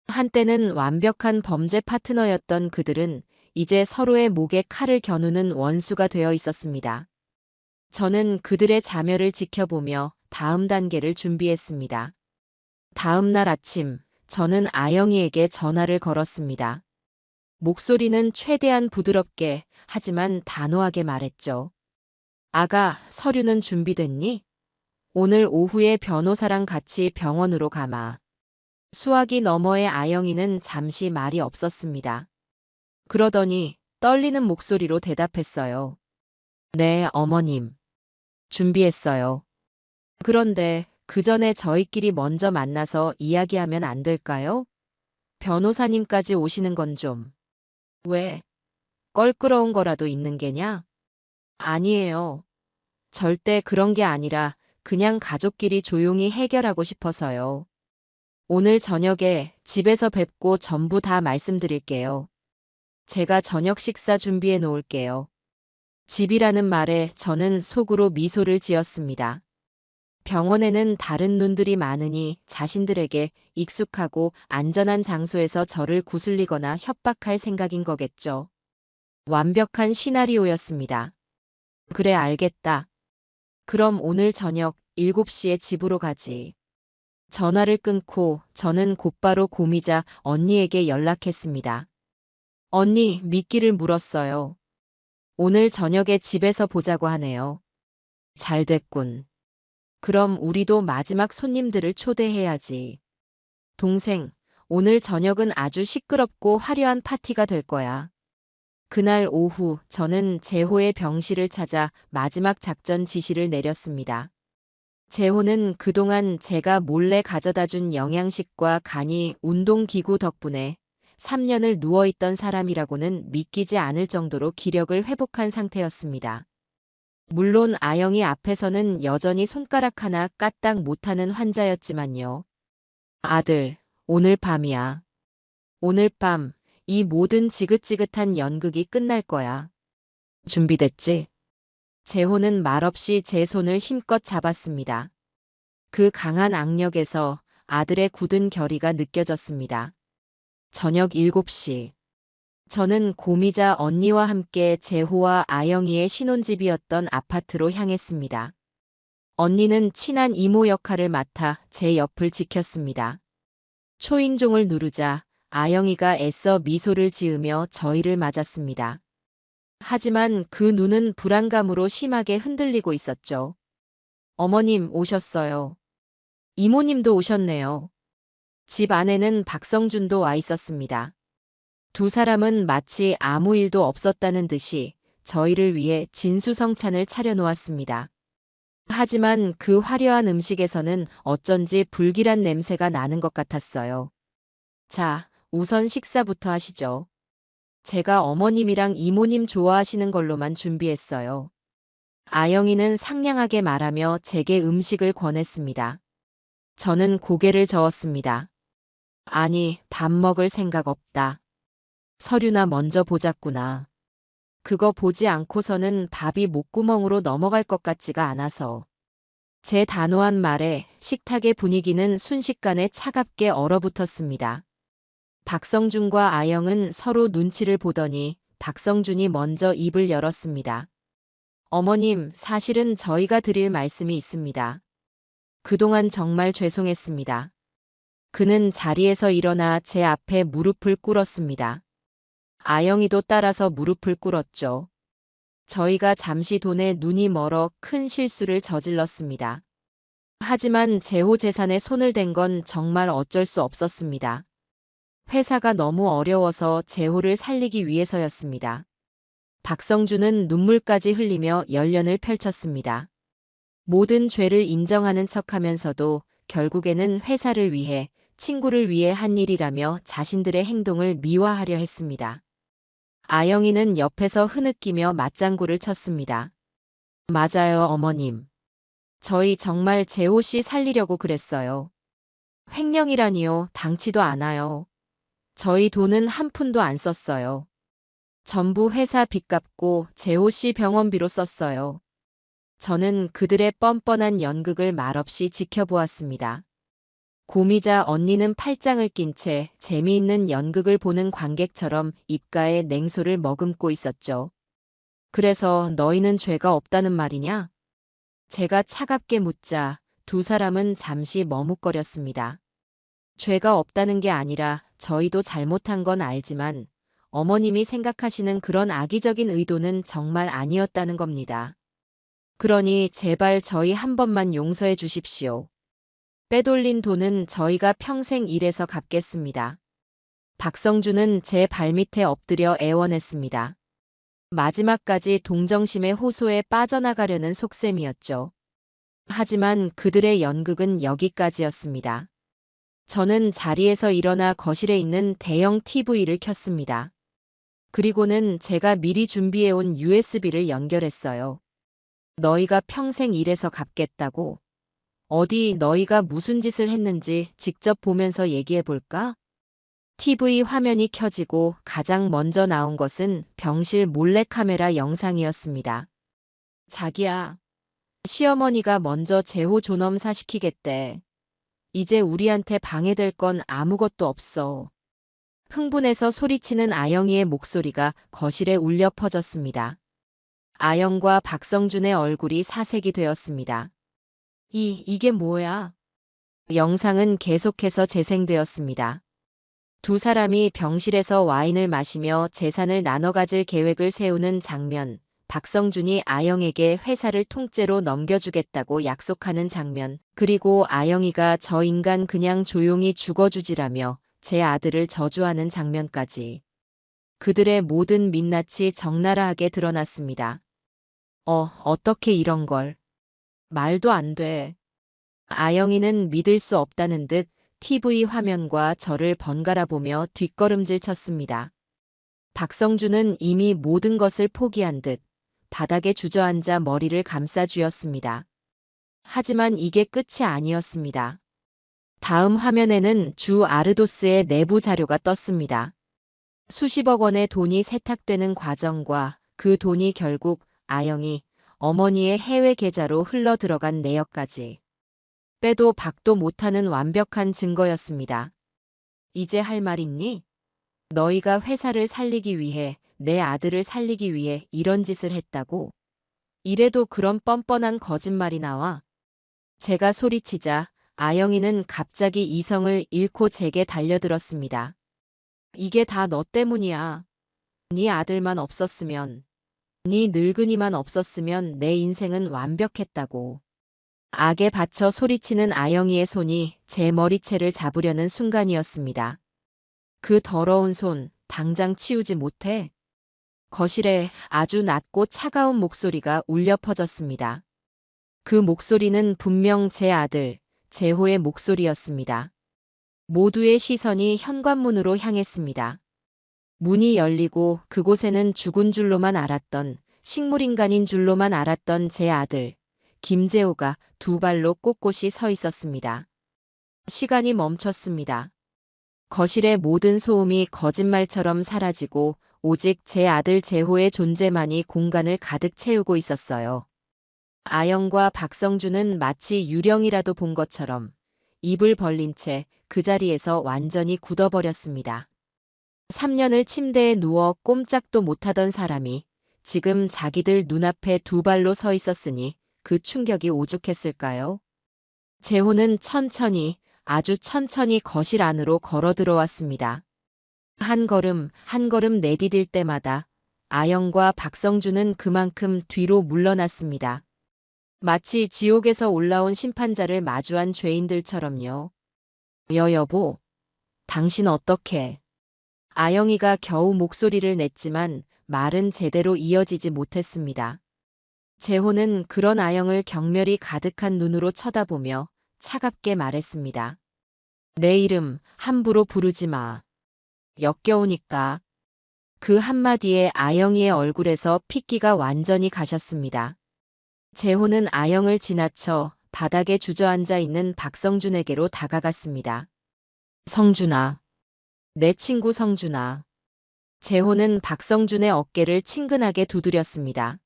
한때는 완벽한 범죄 파트너였던 그들은 이제 서로의 목에 칼을 겨누는 원수가 되어 있었습니다. 저는 그들의 자멸을 지켜보며 다음 단계를 준비했습니다. 다음 날 아침, 저는 아영이에게 전화를 걸었습니다. 목소리는 최대한 부드럽게 하지만 단호하게 말했죠. 아가, 서류는 준비됐니? 오늘 오후에 변호사랑 같이 병원으로 가마. 수화기 너머의 아영이는 잠시 말이 없었습니다. 그러더니 떨리는 목소리로 대답했어요. 네, 어머님. 준비했어요. 그런데 그 전에 저희끼리 먼저 만나서 이야기하면 안 될까요? 변호사님까지 오시는 건 좀. 왜? 껄끄러운 거라도 있는 게냐? 아니에요. 절대 그런 게 아니라 그냥 가족끼리 조용히 해결하고 싶어서요. 오늘 저녁에 집에서 뵙고 전부 다 말씀드릴게요. 제가 저녁 식사 준비해 놓을게요. 집이라는 말에 저는 속으로 미소를 지었습니다. 병원에는 다른 눈들이 많으니 자신들에게 익숙하고 안전한 장소에서 저를 구슬리거나 협박할 생각인 거겠죠. 완벽한 시나리오였습니다. 그래, 알겠다. 그럼 오늘 저녁 7시에 집으로 가지. 전화를 끊고 저는 곧바로 고미자 언니에게 연락했습니다. 언니, 미끼를 물었어요. 오늘 저녁에 집에서 보자고 하네요. 잘 됐군. 그럼 우리도 마지막 손님들을 초대해야지. 동생, 오늘 저녁은 아주 시끄럽고 화려한 파티가 될 거야. 그날 오후 저는 재호의 병실을 찾아 마지막 작전 지시를 내렸습니다. 재호는 그동안 제가 몰래 가져다 준 영양식과 간이 운동기구 덕분에 3년을 누워있던 사람이라고는 믿기지 않을 정도로 기력을 회복한 상태였습니다. 물론 아영이 앞에서는 여전히 손가락 하나 까딱 못하는 환자였지만요. 아들, 오늘 밤이야. 오늘 밤 이 모든 지긋지긋한 연극이 끝날 거야. 준비됐지? 재호는 말없이 제 손을 힘껏 잡았습니다. 그 강한 악력에서 아들의 굳은 결의가 느껴졌습니다. 저녁 7시. 저는 고미자 언니와 함께 재호와 아영이의 신혼집이었던 아파트로 향했습니다. 언니는 친한 이모 역할을 맡아 제 옆을 지켰습니다. 초인종을 누르자 아영이가 애써 미소를 지으며 저희를 맞았습니다. 하지만 그 눈은 불안감으로 심하게 흔들리고 있었죠. 어머님 오셨어요. 이모님도 오셨네요. 집 안에는 박성준도 와 있었습니다. 두 사람은 마치 아무 일도 없었다는 듯이 저희를 위해 진수성찬을 차려놓았습니다. 하지만 그 화려한 음식에서는 어쩐지 불길한 냄새가 나는 것 같았어요. 자, 우선 식사부터 하시죠. 제가 어머님이랑 이모님 좋아하시는 걸로만 준비했어요. 아영이는 상냥하게 말하며 제게 음식을 권했습니다. 저는 고개를 저었습니다. 아니, 밥 먹을 생각 없다. 서류나 먼저 보자꾸나. 그거 보지 않고서는 밥이 목구멍으로 넘어갈 것 같지가 않아서. 제 단호한 말에 식탁의 분위기는 순식간에 차갑게 얼어붙었습니다. 박성준과 아영은 서로 눈치를 보더니 박성준이 먼저 입을 열었습니다. 어머님, 사실은 저희가 드릴 말씀이 있습니다. 그동안 정말 죄송했습니다. 그는 자리에서 일어나 제 앞에 무릎을 꿇었습니다. 아영이도 따라서 무릎을 꿇었죠. 저희가 잠시 돈에 눈이 멀어 큰 실수를 저질렀습니다. 하지만 제호 재산에 손을 댄 건 정말 어쩔 수 없었습니다. 회사가 너무 어려워서 제호를 살리기 위해서였습니다. 박성준은 눈물까지 흘리며 연련을 펼쳤습니다. 모든 죄를 인정하는 척하면서도 결국에는 회사를 위해, 친구를 위해 한 일이라며 자신들의 행동을 미화하려 했습니다. 아영이는 옆에서 흐느끼며 맞장구를 쳤습니다. 맞아요, 어머님. 저희 정말 제호 씨 살리려고 그랬어요. 횡령이라니요, 당치도 않아요. 저희 돈은 한 푼도 안 썼어요. 전부 회사 빚 갚고 제호 씨 병원비로 썼어요. 저는 그들의 뻔뻔한 연극을 말없이 지켜보았습니다. 고미자 언니는 팔짱을 낀 채 재미있는 연극을 보는 관객처럼 입가에 냉소를 머금고 있었죠. 그래서 너희는 죄가 없다는 말이냐? 제가 차갑게 묻자 두 사람은 잠시 머뭇거렸습니다. 죄가 없다는 게 아니라 저희도 잘못한 건 알지만 어머님이 생각하시는 그런 악의적인 의도는 정말 아니었다는 겁니다. 그러니 제발 저희 한 번만 용서해 주십시오. 빼돌린 돈은 저희가 평생 일해서 갚겠습니다. 박성준은 제 발밑에 엎드려 애원했습니다. 마지막까지 동정심의 호소에 빠져나가려는 속셈이었죠. 하지만 그들의 연극은 여기까지였습니다. 저는 자리에서 일어나 거실에 있는 대형 TV를 켰습니다. 그리고는 제가 미리 준비해온 USB를 연결했어요. 너희가 평생 일해서 갚겠다고? 어디 너희가 무슨 짓을 했는지 직접 보면서 얘기해 볼까? TV 화면이 켜지고 가장 먼저 나온 것은 병실 몰래카메라 영상이었습니다. 자기야, 시어머니가 먼저 제호 존엄사 시키겠대. 이제 우리한테 방해될 건 아무것도 없어. 흥분해서 소리치는 아영이의 목소리가 거실에 울려 퍼졌습니다. 아영과 박성준의 얼굴이 사색이 되었습니다. 이게 뭐야? 영상은 계속해서 재생되었습니다. 두 사람이 병실에서 와인을 마시며 재산을 나눠 가질 계획을 세우는 장면, 박성준이 아영에게 회사를 통째로 넘겨주겠다고 약속하는 장면, 그리고 아영이가 저 인간 그냥 조용히 죽어주지라며 제 아들을 저주하는 장면까지. 그들의 모든 민낯이 적나라하게 드러났습니다. 어떻게 이런 걸. 말도 안 돼. 아영이는 믿을 수 없다는 듯 TV 화면과 저를 번갈아 보며 뒷걸음질 쳤습니다. 박성준은 이미 모든 것을 포기한 듯 바닥에 주저앉아 머리를 감싸 쥐었습니다. 하지만 이게 끝이 아니었습니다. 다음 화면에는 주 아르도스의 내부 자료가 떴습니다. 수십억 원의 돈이 세탁되는 과정과 그 돈이 결국 아영이 어머니의 해외 계좌로 흘러 들어간 내역까지. 빼도 박도 못하는 완벽한 증거였습니다. 이제 할 말 있니? 너희가 회사를 살리기 위해, 내 아들을 살리기 위해 이런 짓을 했다고? 이래도 그런 뻔뻔한 거짓말이 나와? 제가 소리치자 아영이는 갑자기 이성을 잃고 제게 달려들었습니다. 이게 다 너 때문이야. 네 아들만 없었으면. 네 늙은이만 없었으면 내 인생은 완벽했다고. 악에 받쳐 소리치는 아영이의 손이 제 머리채를 잡으려는 순간이었습니다. 그 더러운 손, 당장 치우지 못해? 거실에 아주 낮고 차가운 목소리가 울려 퍼졌습니다. 그 목소리는 분명 제 아들, 재호의 목소리였습니다. 모두의 시선이 현관문으로 향했습니다. 문이 열리고 그곳에는 죽은 줄로만 알았던, 식물인간인 줄로만 알았던 제 아들, 김재호가 두 발로 꼿꼿이 서 있었습니다. 시간이 멈췄습니다. 거실의 모든 소음이 거짓말처럼 사라지고 오직 제 아들 재호의 존재만이 공간을 가득 채우고 있었어요. 아영과 박성준은 마치 유령이라도 본 것처럼 입을 벌린 채 그 자리에서 완전히 굳어버렸습니다. 3년을 침대에 누워 꼼짝도 못하던 사람이 지금 자기들 눈앞에 두 발로 서 있었으니 그 충격이 오죽했을까요? 재호는 천천히, 아주 천천히 거실 안으로 걸어 들어왔습니다. 한 걸음, 한 걸음 내디딜 때마다 아영과 박성준은 그만큼 뒤로 물러났습니다. 마치 지옥에서 올라온 심판자를 마주한 죄인들처럼요. 여보, 당신 어떡해? 아영이가 겨우 목소리를 냈지만 말은 제대로 이어지지 못했습니다. 재호는 그런 아영을 경멸이 가득한 눈으로 쳐다보며 차갑게 말했습니다. 내 이름 함부로 부르지 마. 역겨우니까. 그 한마디에 아영이의 얼굴에서 핏기가 완전히 가셨습니다. 재호는 아영을 지나쳐 바닥에 주저앉아 있는 박성준에게로 다가갔습니다. 성준아. 내 친구 성준아. 재호는 박성준의 어깨를 친근하게 두드렸습니다.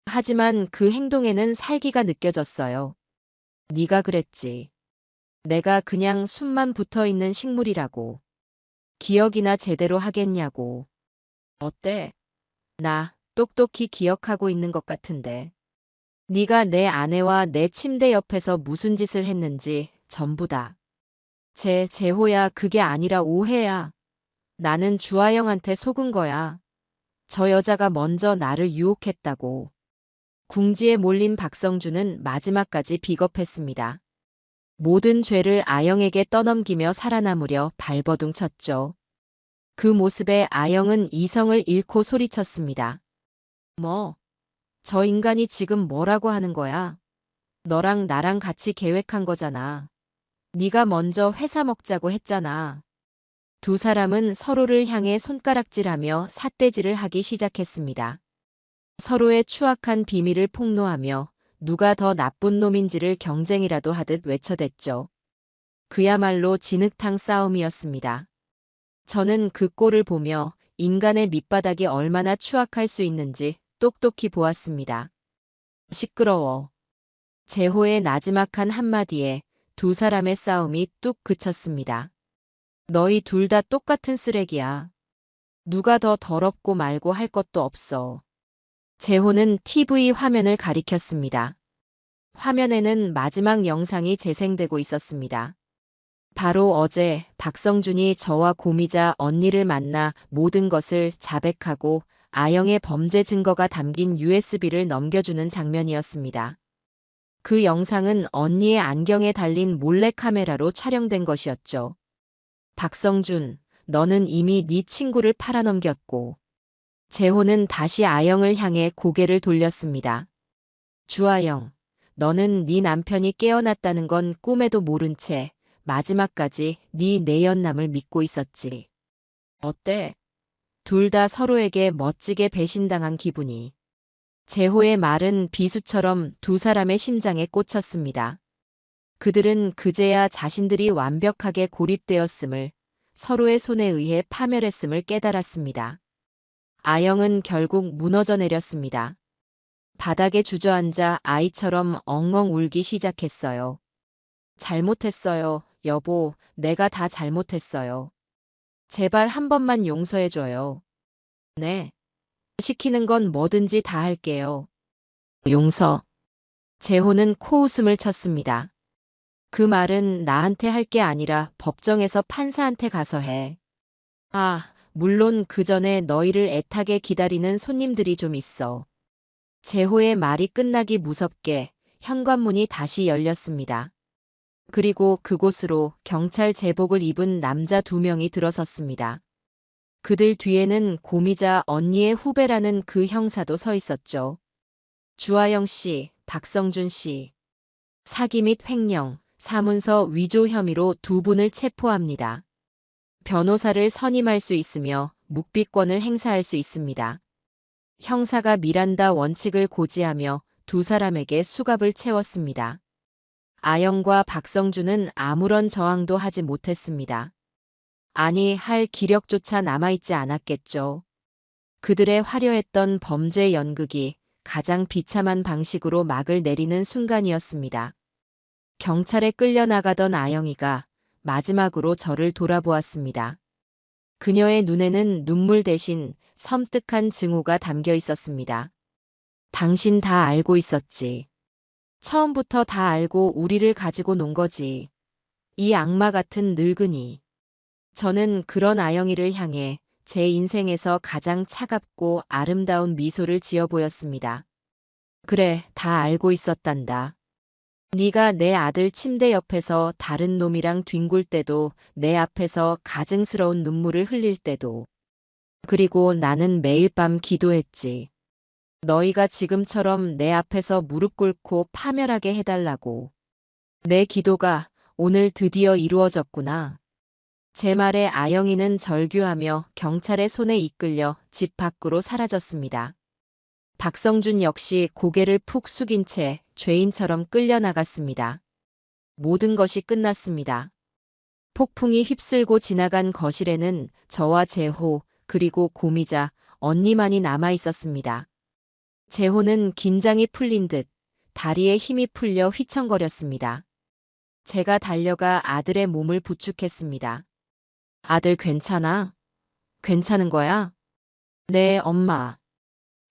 하지만 그 행동에는 살기가 느껴졌어요. 네가 그랬지. 내가 그냥 숨만 붙어 있는 식물이라고. 기억이나 제대로 하겠냐고. 어때? 나 똑똑히 기억하고 있는 것 같은데. 네가 내 아내와 내 침대 옆에서 무슨 짓을 했는지 전부 다. 재호야, 그게 아니라 오해야. 나는 주아영한테 속은 거야. 저 여자가 먼저 나를 유혹했다고. 궁지에 몰린 박성준은 마지막까지 비겁했습니다. 모든 죄를 아영에게 떠넘기며 살아남으려 발버둥 쳤죠. 그 모습에 아영은 이성을 잃고 소리쳤습니다. 뭐? 저 인간이 지금 뭐라고 하는 거야? 너랑 나랑 같이 계획한 거잖아. 네가 먼저 회사 먹자고 했잖아. 두 사람은 서로를 향해 손가락질하며 삿대질을 하기 시작했습니다. 서로의 추악한 비밀을 폭로하며 누가 더 나쁜 놈인지를 경쟁이라도 하듯 외쳐댔죠. 그야말로 진흙탕 싸움이었습니다. 저는 그 꼴을 보며 인간의 밑바닥이 얼마나 추악할 수 있는지 똑똑히 보았습니다. 시끄러워. 재호의 나지막한 한마디에 두 사람의 싸움이 뚝 그쳤습니다. 너희 둘 다 똑같은 쓰레기야. 누가 더 더럽고 말고 할 것도 없어. 재호는 TV 화면을 가리켰습니다. 화면에는 마지막 영상이 재생되고 있었습니다. 바로 어제 박성준이 저와 고미자 언니를 만나 모든 것을 자백하고 아영의 범죄 증거가 담긴 USB를 넘겨주는 장면이었습니다. 그 영상은 언니의 안경에 달린 몰래카메라로 촬영된 것이었죠. 박성준, 너는 이미 네 친구를 팔아넘겼고. 재호는 다시 아영을 향해 고개를 돌렸습니다. 주아영, 너는 네 남편이 깨어났다는 건 꿈에도 모른 채 마지막까지 네 내연남을 믿고 있었지. 어때? 둘 다 서로에게 멋지게 배신당한 기분이. 재호의 말은 비수처럼 두 사람의 심장에 꽂혔습니다. 그들은 그제야 자신들이 완벽하게 고립되었음을, 서로의 손에 의해 파멸했음을 깨달았습니다. 아영은 결국 무너져 내렸습니다. 바닥에 주저앉아 아이처럼 엉엉 울기 시작했어요. 잘못했어요, 여보. 내가 다 잘못했어요. 제발 한 번만 용서해줘요. 네. 시키는 건 뭐든지 다 할게요. 용서. 재호는 코웃음을 쳤습니다. 그 말은 나한테 할 게 아니라 법정에서 판사한테 가서 해. 아, 물론 그 전에 너희를 애타게 기다리는 손님들이 좀 있어. 재호의 말이 끝나기 무섭게 현관문이 다시 열렸습니다. 그리고 그곳으로 경찰 제복을 입은 남자 2명이 들어섰습니다. 그들 뒤에는 고미자 언니의 후배라는 그 형사도 서 있었죠. 주하영 씨, 박성준 씨. 사기 및 횡령, 사문서 위조 혐의로 2분을 체포합니다. 변호사를 선임할 수 있으며 묵비권을 행사할 수 있습니다. 형사가 미란다 원칙을 고지하며 2사람에게 수갑을 채웠습니다. 아영과 박성준은 아무런 저항도 하지 못했습니다. 아니, 할 기력조차 남아있지 않았겠죠. 그들의 화려했던 범죄 연극이 가장 비참한 방식으로 막을 내리는 순간이었습니다. 경찰에 끌려나가던 아영이가 마지막으로 저를 돌아보았습니다. 그녀의 눈에는 눈물 대신 섬뜩한 증오가 담겨 있었습니다. 당신 다 알고 있었지. 처음부터 다 알고 우리를 가지고 논 거지. 이 악마 같은 늙은이. 저는 그런 아영이를 향해 제 인생에서 가장 차갑고 아름다운 미소를 지어 보였습니다. 그래, 다 알고 있었단다. 네가 내 아들 침대 옆에서 다른 놈이랑 뒹굴 때도, 내 앞에서 가증스러운 눈물을 흘릴 때도. 그리고 나는 매일 밤 기도했지. 너희가 지금처럼 내 앞에서 무릎 꿇고 파멸하게 해달라고. 내 기도가 오늘 드디어 이루어졌구나. 제 말에 아영이는 절규하며 경찰의 손에 이끌려 집 밖으로 사라졌습니다. 박성준 역시 고개를 푹 숙인 채 죄인처럼 끌려나갔습니다. 모든 것이 끝났습니다. 폭풍이 휩쓸고 지나간 거실에는 저와 재호, 그리고 고미자, 언니만이 남아 있었습니다. 재호는 긴장이 풀린 듯 다리에 힘이 풀려 휘청거렸습니다. 제가 달려가 아들의 몸을 부축했습니다. 아들 괜찮아? 괜찮은 거야? 네, 엄마.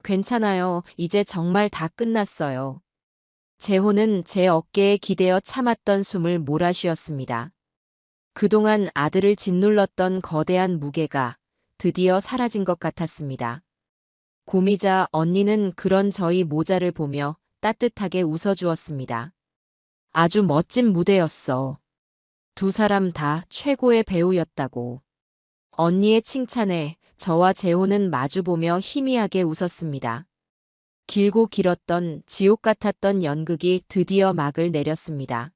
괜찮아요. 이제 정말 다 끝났어요. 재호는 제 어깨에 기대어 참았던 숨을 몰아쉬었습니다. 그동안 아들을 짓눌렀던 거대한 무게가 드디어 사라진 것 같았습니다. 고미자 언니는 그런 저희 모자를 보며 따뜻하게 웃어주었습니다. 아주 멋진 무대였어. 2사람 다 최고의 배우였다고. 언니의 칭찬에 저와 재호는 마주보며 희미하게 웃었습니다. 길고 길었던 지옥 같았던 연극이 드디어 막을 내렸습니다.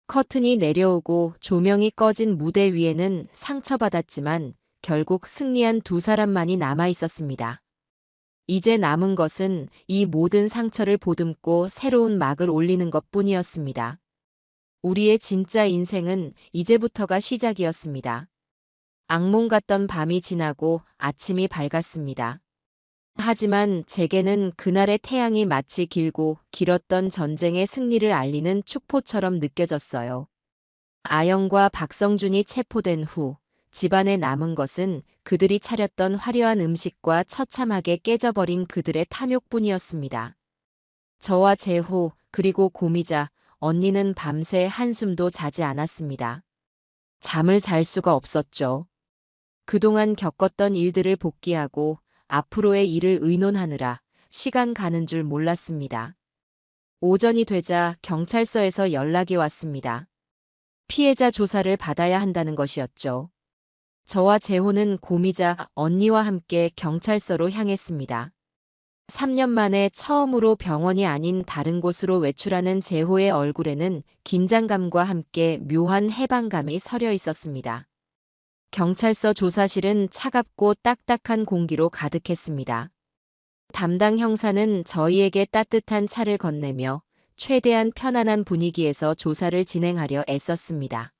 커튼이 내려오고 조명이 꺼진 무대 위에는 상처받았지만 결국 승리한 2사람만이 남아 있었습니다. 이제 남은 것은 이 모든 상처를 보듬고 새로운 막을 올리는 것뿐이었습니다. 우리의 진짜 인생은 이제부터가 시작이었습니다. 악몽 같던 밤이 지나고 아침이 밝았습니다. 하지만 제게는 그날의 태양이 마치 길고 길었던 전쟁의 승리를 알리는 축포처럼 느껴졌어요. 아영과 박성준이 체포된 후 집안에 남은 것은 그들이 차렸던 화려한 음식과 처참하게 깨져버린 그들의 탐욕뿐이었습니다. 저와 재호, 그리고 고미자, 언니는 밤새 한숨도 자지 않았습니다. 잠을 잘 수가 없었죠. 그동안 겪었던 일들을 복기하고 앞으로의 일을 의논하느라 시간 가는 줄 몰랐습니다. 오전이 되자 경찰서에서 연락이 왔습니다. 피해자 조사를 받아야 한다는 것이었죠. 저와 재호는 고미자 언니와 함께 경찰서로 향했습니다. 3년 만에 처음으로 병원이 아닌 다른 곳으로 외출하는 재호의 얼굴에는 긴장감과 함께 묘한 해방감이 서려 있었습니다. 경찰서 조사실은 차갑고 딱딱한 공기로 가득했습니다. 담당 형사는 저희에게 따뜻한 차를 건네며 최대한 편안한 분위기에서 조사를 진행하려 애썼습니다.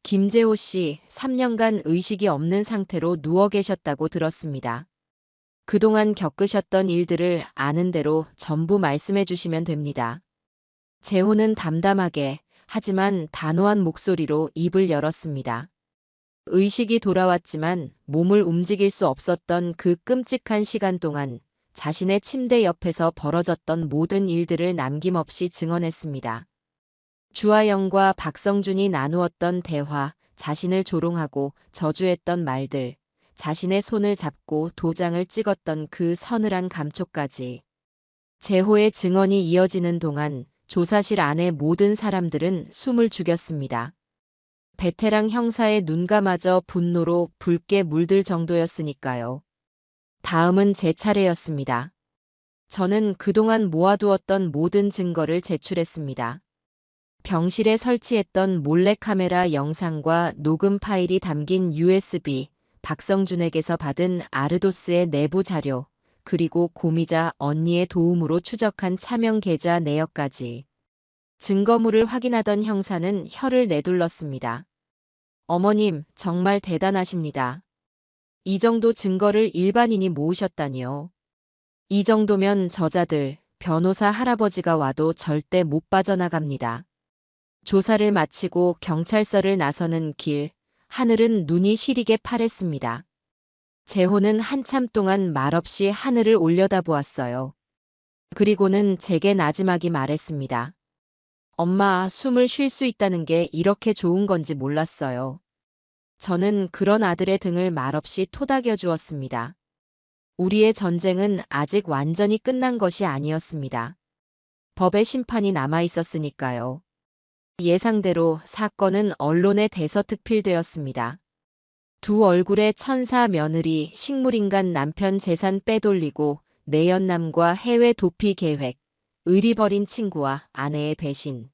김재호 씨, 3년간 의식이 없는 상태로 누워 계셨다고 들었습니다. 그동안 겪으셨던 일들을 아는 대로 전부 말씀해 주시면 됩니다. 재호는 담담하게 하지만 단호한 목소리로 입을 열었습니다. 의식이 돌아왔지만 몸을 움직일 수 없었던 그 끔찍한 시간 동안 자신의 침대 옆에서 벌어졌던 모든 일들을 남김없이 증언했습니다. 주하영과 박성준이 나누었던 대화, 자신을 조롱하고 저주했던 말들, 자신의 손을 잡고 도장을 찍었던 그 서늘한 감촉까지. 제호의 증언이 이어지는 동안 조사실 안의 모든 사람들은 숨을 죽였습니다. 베테랑 형사의 눈감마저 분노로 붉게 물들 정도였으니까요. 다음은 제 차례였습니다. 저는 그동안 모아두었던 모든 증거를 제출했습니다. 병실에 설치했던 몰래카메라 영상과 녹음 파일이 담긴 USB, 박성준에게서 받은 아르도스의 내부 자료, 그리고 고미자 언니의 도움으로 추적한 차명 계좌 내역까지. 증거물을 확인하던 형사는 혀를 내둘렀습니다. 어머님, 정말 대단하십니다. 이 정도 증거를 일반인이 모으셨다니요. 이 정도면 저자들, 변호사 할아버지가 와도 절대 못 빠져나갑니다. 조사를 마치고 경찰서를 나서는 길, 하늘은 눈이 시리게 파랬습니다. 제호는 한참 동안 말없이 하늘을 올려다보았어요. 그리고는 제게 나지막이 말했습니다. 엄마, 숨을 쉴 수 있다는 게 이렇게 좋은 건지 몰랐어요. 저는 그런 아들의 등을 말없이 토닥여 주었습니다. 우리의 전쟁은 아직 완전히 끝난 것이 아니었습니다. 법의 심판이 남아 있었으니까요. 예상대로 사건은 언론에 대서특필되었습니다. 두 얼굴의 천사 며느리, 식물인간 남편 재산 빼돌리고 내연남과 해외 도피 계획, 의리 버린 친구와 아내의 배신.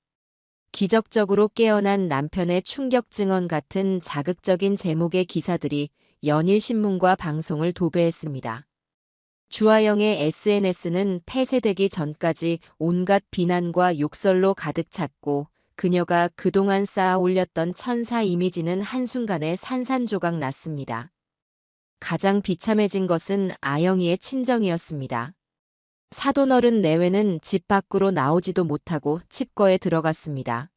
기적적으로 깨어난 남편의 충격 증언 같은 자극적인 제목의 기사들이 연일신문과 방송을 도배했습니다. 주하영의 SNS는 폐쇄되기 전까지 온갖 비난과 욕설로 가득 찼고 그녀가 그동안 쌓아 올렸던 천사 이미지는 한순간에 산산조각 났습니다. 가장 비참해진 것은 아영이의 친정이었습니다. 사돈어른 내외는 집 밖으로 나오지도 못하고 칩거에 들어갔습니다.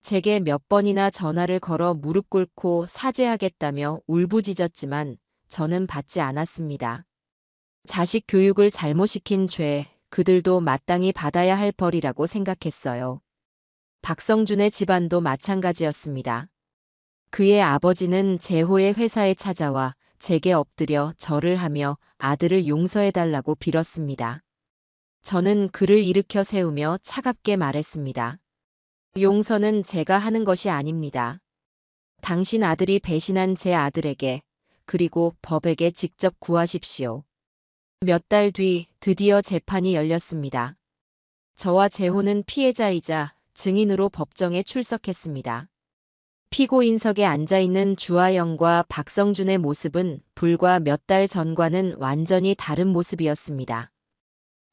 제게 몇 번이나 전화를 걸어 무릎 꿇고 사죄하겠다며 울부짖었지만 저는 받지 않았습니다. 자식 교육을 잘못 시킨 죄, 그들도 마땅히 받아야 할 벌이라고 생각했어요. 박성준의 집안도 마찬가지였습니다. 그의 아버지는 제호의 회사에 찾아와 제게 엎드려 절을 하며 아들을 용서해달라고 빌었습니다. 저는 그를 일으켜 세우며 차갑게 말했습니다. 용서는 제가 하는 것이 아닙니다. 당신 아들이 배신한 제 아들에게, 그리고 법에게 직접 구하십시오. 몇 달 뒤 드디어 재판이 열렸습니다. 저와 제호는 피해자이자 증인으로 법정에 출석했습니다. 피고인석에 앉아있는 주하영과 박성준의 모습은 불과 몇 달 전과는 완전히 다른 모습이었습니다.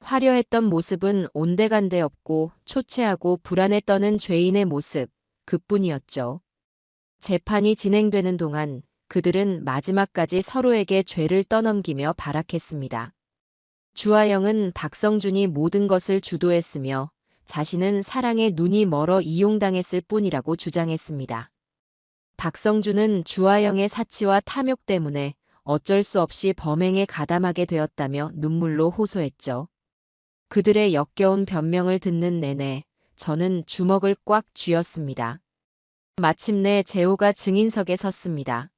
화려했던 모습은 온데간데 없고 초췌하고 불안에 떠는 죄인의 모습, 그뿐이었죠. 재판이 진행되는 동안 그들은 마지막까지 서로에게 죄를 떠넘기며 발악했습니다. 주하영은 박성준이 모든 것을 주도했으며 자신은 사랑에 눈이 멀어 이용당했을 뿐이라고 주장했습니다. 박성준은 주하영의 사치와 탐욕 때문에 어쩔 수 없이 범행에 가담하게 되었다며 눈물로 호소했죠. 그들의 역겨운 변명을 듣는 내내 저는 주먹을 꽉 쥐었습니다. 마침내 제호가 증인석에 섰습니다.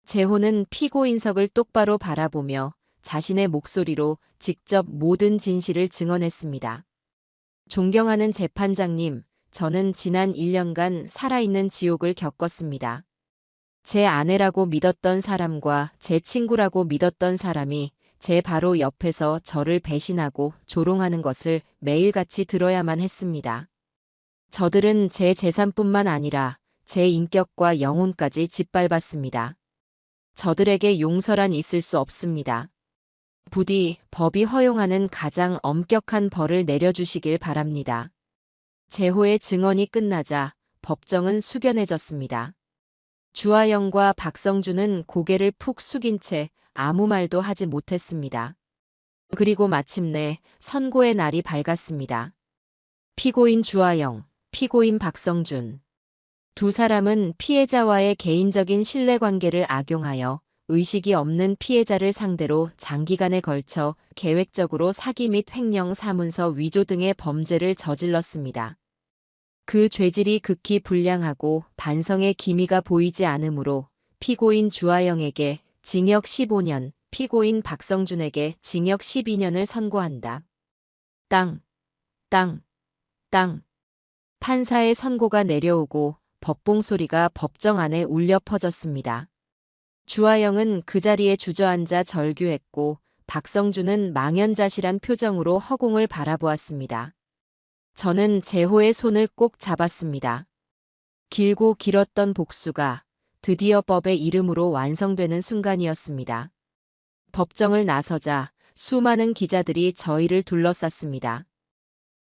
제호는 피고인석을 똑바로 바라보며 자신의 목소리로 직접 모든 진실을 증언했습니다. 존경하는 재판장님, 저는 지난 1년간 살아있는 지옥을 겪었습니다. 제 아내라고 믿었던 사람과 제 친구라고 믿었던 사람이 제 바로 옆에서 저를 배신하고 조롱하는 것을 매일같이 들어야만 했습니다. 저들은 제 재산뿐만 아니라 제 인격과 영혼까지 짓밟았습니다. 저들에게 용서란 있을 수 없습니다. 부디 법이 허용하는 가장 엄격한 벌을 내려주시길 바랍니다. 제호의 증언이 끝나자 법정은 숙연해졌습니다. 주하영과 박성준은 고개를 푹 숙인 채 아무 말도 하지 못했습니다. 그리고 마침내 선고의 날이 밝았습니다. 피고인 주하영, 피고인 박성준. 두 사람은 피해자와의 개인적인 신뢰관계를 악용하여 의식이 없는 피해자를 상대로 장기간에 걸쳐 계획적으로 사기 및 횡령 사문서 위조 등의 범죄를 저질렀습니다. 그 죄질이 극히 불량하고 반성의 기미가 보이지 않으므로 피고인 주하영에게 징역 15년, 피고인 박성준에게 징역 12년을 선고한다. 땅, 땅, 땅. 판사의 선고가 내려오고 법봉 소리가 법정 안에 울려 퍼졌습니다. 주하영은 그 자리에 주저앉아 절규했고 박성준은 망연자실한 표정으로 허공을 바라보았습니다. 저는 제호의 손을 꼭 잡았습니다. 길고 길었던 복수가 드디어 법의 이름으로 완성되는 순간이었습니다. 법정을 나서자 수많은 기자들이 저희를 둘러쌌습니다.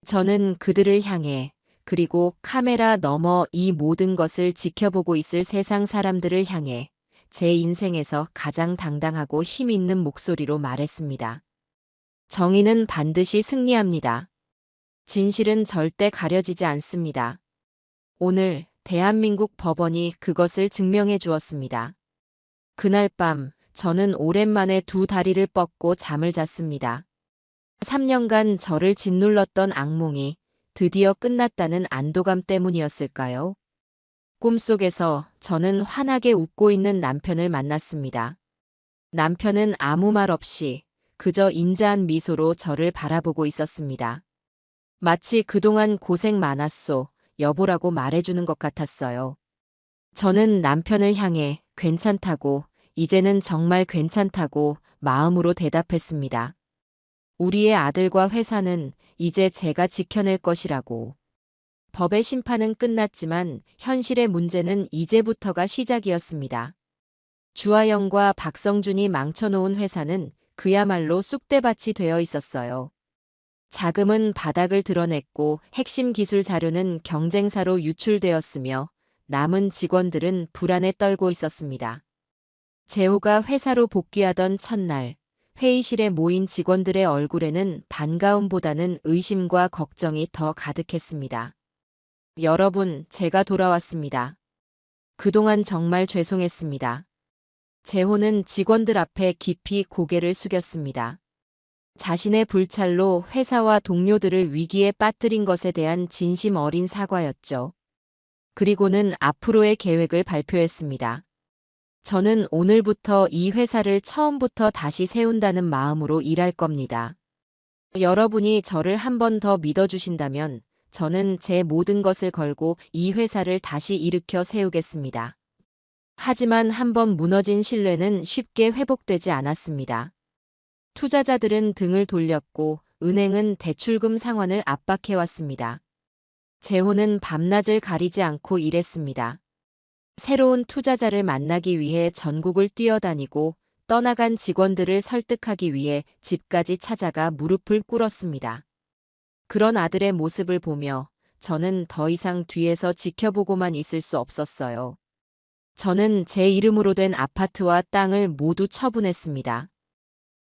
저는 그들을 향해 그리고 카메라 너머 이 모든 것을 지켜보고 있을 세상 사람들을 향해 제 인생에서 가장 당당하고 힘 있는 목소리로 말했습니다. 정의는 반드시 승리합니다. 진실은 절대 가려지지 않습니다. 오늘 대한민국 법원이 그것을 증명해 주었습니다. 그날 밤 저는 오랜만에 두 다리를 뻗고 잠을 잤습니다. 3년간 저를 짓눌렀던 악몽이 드디어 끝났다는 안도감 때문이었을까요? 꿈속에서 저는 환하게 웃고 있는 남편을 만났습니다. 남편은 아무 말 없이 그저 인자한 미소로 저를 바라보고 있었습니다. 마치 그동안 고생 많았소, 여보라고 말해주는 것 같았어요. 저는 남편을 향해 괜찮다고, 이제는 정말 괜찮다고 마음으로 대답했습니다. 우리의 아들과 회사는 이제 제가 지켜낼 것이라고. 법의 심판은 끝났지만 현실의 문제는 이제부터가 시작이었습니다. 주하영과 박성준이 망쳐놓은 회사는 그야말로 쑥대밭이 되어 있었어요. 자금은 바닥을 드러냈고 핵심 기술 자료는 경쟁사로 유출되었으며 남은 직원들은 불안에 떨고 있었습니다. 제호가 회사로 복귀하던 첫날, 회의실에 모인 직원들의 얼굴에는 반가움보다는 의심과 걱정이 더 가득했습니다. 여러분, 제가 돌아왔습니다. 그동안 정말 죄송했습니다. 제호는 직원들 앞에 깊이 고개를 숙였습니다. 자신의 불찰로 회사와 동료들을 위기에 빠뜨린 것에 대한 진심 어린 사과였죠. 그리고는 앞으로의 계획을 발표했습니다. 저는 오늘부터 이 회사를 처음부터 다시 세운다는 마음으로 일할 겁니다. 여러분이 저를 한 번 더 믿어주신다면 저는 제 모든 것을 걸고 이 회사를 다시 일으켜 세우겠습니다. 하지만 한 번 무너진 신뢰는 쉽게 회복되지 않았습니다. 투자자들은 등을 돌렸고 은행은 대출금 상환을 압박해왔습니다. 제호는 밤낮을 가리지 않고 일했습니다. 새로운 투자자를 만나기 위해 전국을 뛰어다니고 떠나간 직원들을 설득하기 위해 집까지 찾아가 무릎을 꿇었습니다. 그런 아들의 모습을 보며 저는 더 이상 뒤에서 지켜보고만 있을 수 없었어요. 저는 제 이름으로 된 아파트와 땅을 모두 처분했습니다.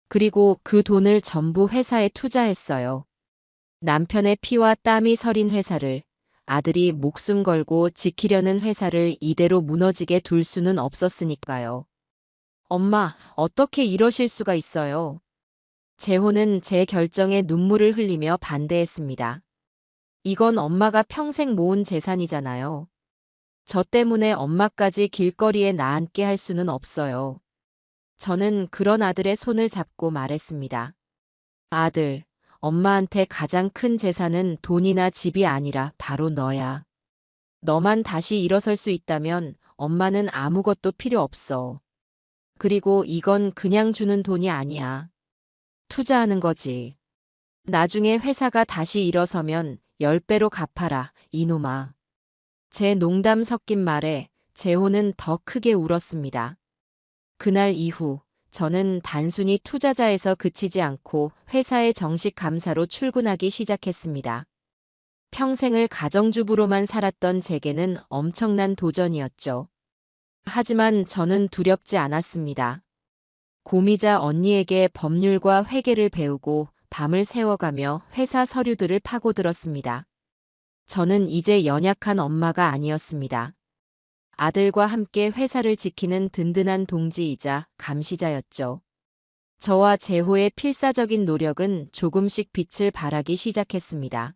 그리고 그 돈을 전부 회사에 투자했어요. 남편의 피와 땀이 서린 회사를, 아들이 목숨 걸고 지키려는 회사를 이대로 무너지게 둘 수는 없었으니까요. 엄마, 어떻게 이러실 수가 있어요? 제호는 제 결정에 눈물을 흘리며 반대했습니다. 이건 엄마가 평생 모은 재산이잖아요. 저 때문에 엄마까지 길거리에 나앉게 할 수는 없어요. 저는 그런 아들의 손을 잡고 말했습니다. 아들, 엄마한테 가장 큰 재산은 돈이나 집이 아니라 바로 너야. 너만 다시 일어설 수 있다면 엄마는 아무것도 필요 없어. 그리고 이건 그냥 주는 돈이 아니야. 투자하는 거지. 나중에 회사가 다시 일어서면 10배로 갚아라, 이놈아. 제 농담 섞인 말에 제호는 더 크게 울었습니다. 그날 이후 저는 단순히 투자자에서 그치지 않고 회사의 정식 감사로 출근하기 시작했습니다. 평생을 가정주부로만 살았던 제게는 엄청난 도전이었죠. 하지만 저는 두렵지 않았습니다. 고미자 언니에게 법률과 회계를 배우고 밤을 새워가며 회사 서류들을 파고들었습니다. 저는 이제 연약한 엄마가 아니었습니다. 아들과 함께 회사를 지키는 든든한 동지이자 감시자였죠. 저와 제호의 필사적인 노력은 조금씩 빛을 발하기 시작했습니다.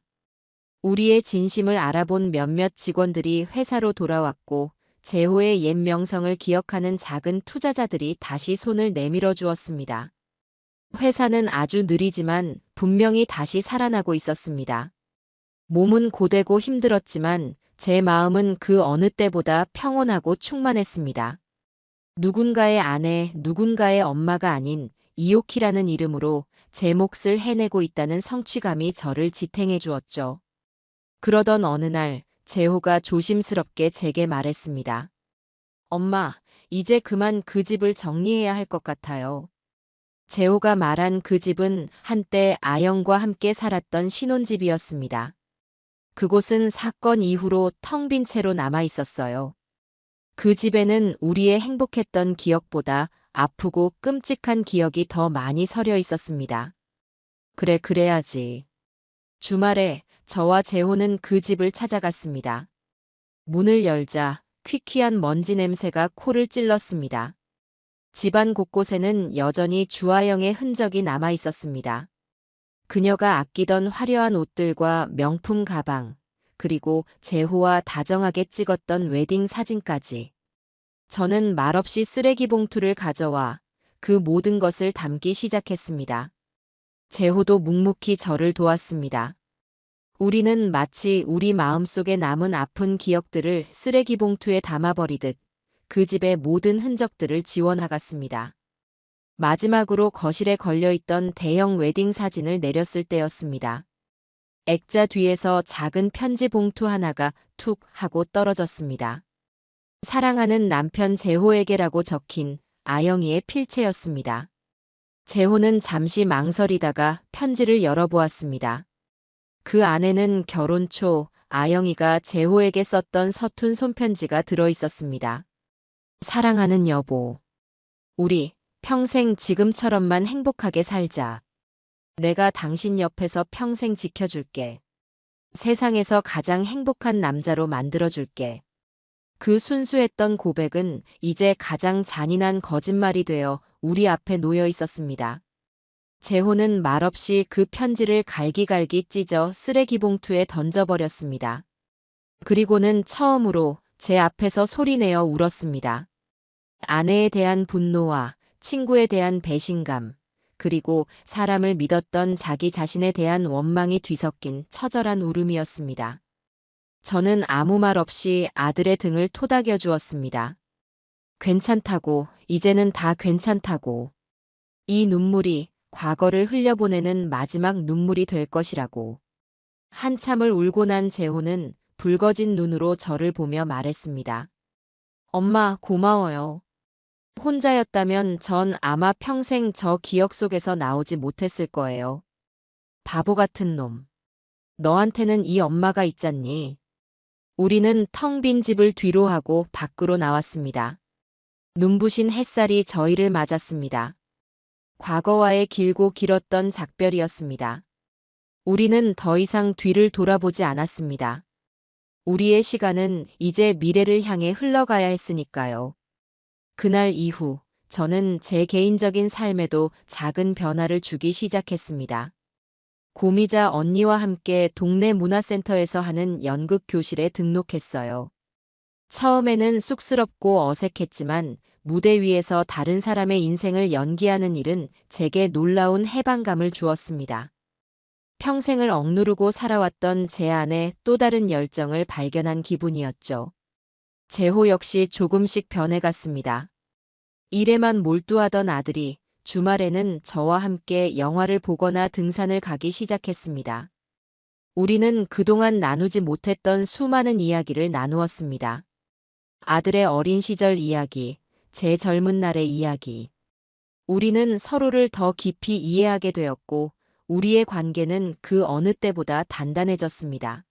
우리의 진심을 알아본 몇몇 직원들이 회사로 돌아왔고 재호의 옛 명성을 기억하는 작은 투자자들이 다시 손을 내밀어 주었습니다. 회사는 아주 느리지만 분명히 다시 살아나고 있었습니다. 몸은 고되고 힘들었지만 제 마음은 그 어느 때보다 평온하고 충만했습니다. 누군가의 아내, 누군가의 엄마가 아닌 이오키라는 이름으로 제 몫을 해내고 있다는 성취감이 저를 지탱해 주었죠. 그러던 어느 날 재호가 조심스럽게 제게 말했습니다. 엄마, 이제 그만 그 집을 정리해야 할 것 같아요. 재호가 말한 그 집은 한때 아영과 함께 살았던 신혼집이었습니다. 그곳은 사건 이후로 텅 빈 채로 남아 있었어요. 그 집에는 우리의 행복했던 기억보다 아프고 끔찍한 기억이 더 많이 서려 있었습니다. 그래, 그래야지. 주말에 저와 재호는 그 집을 찾아갔습니다. 문을 열자 퀴퀴한 먼지 냄새가 코를 찔렀습니다. 집안 곳곳에는 여전히 주아영의 흔적이 남아 있었습니다. 그녀가 아끼던 화려한 옷들과 명품 가방, 그리고 재호와 다정하게 찍었던 웨딩 사진까지. 저는 말없이 쓰레기 봉투를 가져와 그 모든 것을 담기 시작했습니다. 재호도 묵묵히 저를 도왔습니다. 우리는 마치 우리 마음속에 남은 아픈 기억들을 쓰레기 봉투에 담아버리듯 그 집의 모든 흔적들을 지워나갔습니다. 마지막으로 거실에 걸려있던 대형 웨딩 사진을 내렸을 때였습니다. 액자 뒤에서 작은 편지 봉투 하나가 툭 하고 떨어졌습니다. 사랑하는 남편 재호에게라고 적힌 아영이의 필체였습니다. 재호는 잠시 망설이다가 편지를 열어보았습니다. 그 안에는 결혼 초 아영이가 재호에게 썼던 서툰 손편지가 들어있었습니다. 사랑하는 여보. 우리 평생 지금처럼만 행복하게 살자. 내가 당신 옆에서 평생 지켜줄게. 세상에서 가장 행복한 남자로 만들어줄게. 그 순수했던 고백은 이제 가장 잔인한 거짓말이 되어 우리 앞에 놓여 있었습니다. 재호는 말없이 그 편지를 갈기갈기 찢어 쓰레기 봉투에 던져버렸습니다. 그리고는 처음으로 제 앞에서 소리내어 울었습니다. 아내에 대한 분노와 친구에 대한 배신감, 그리고 사람을 믿었던 자기 자신에 대한 원망이 뒤섞인 처절한 울음이었습니다. 저는 아무 말 없이 아들의 등을 토닥여 주었습니다. 괜찮다고, 이제는 다 괜찮다고. 이 눈물이 과거를 흘려보내는 마지막 눈물이 될 것이라고. 한참을 울고 난 재호는 붉어진 눈으로 저를 보며 말했습니다. 엄마, 고마워요. 혼자였다면 전 아마 평생 저 기억 속에서 나오지 못했을 거예요. 바보 같은 놈. 너한테는 이 엄마가 있잖니. 우리는 텅 빈 집을 뒤로하고 밖으로 나왔습니다. 눈부신 햇살이 저희를 맞았습니다. 과거와의 길고 길었던 작별이었습니다. 우리는 더 이상 뒤를 돌아보지 않았습니다. 우리의 시간은 이제 미래를 향해 흘러가야 했으니까요. 그날 이후 저는 제 개인적인 삶에도 작은 변화를 주기 시작했습니다. 고미자 언니와 함께 동네 문화센터에서 하는 연극 교실에 등록했어요. 처음에는 쑥스럽고 어색했지만 무대 위에서 다른 사람의 인생을 연기하는 일은 제게 놀라운 해방감을 주었습니다. 평생을 억누르고 살아왔던 제 안에 또 다른 열정을 발견한 기분이었죠. 재호 역시 조금씩 변해갔습니다. 일에만 몰두하던 아들이 주말에는 저와 함께 영화를 보거나 등산을 가기 시작했습니다. 우리는 그동안 나누지 못했던 수많은 이야기를 나누었습니다. 아들의 어린 시절 이야기, 제 젊은 날의 이야기. 우리는 서로를 더 깊이 이해하게 되었고 우리의 관계는 그 어느 때보다 단단해졌습니다.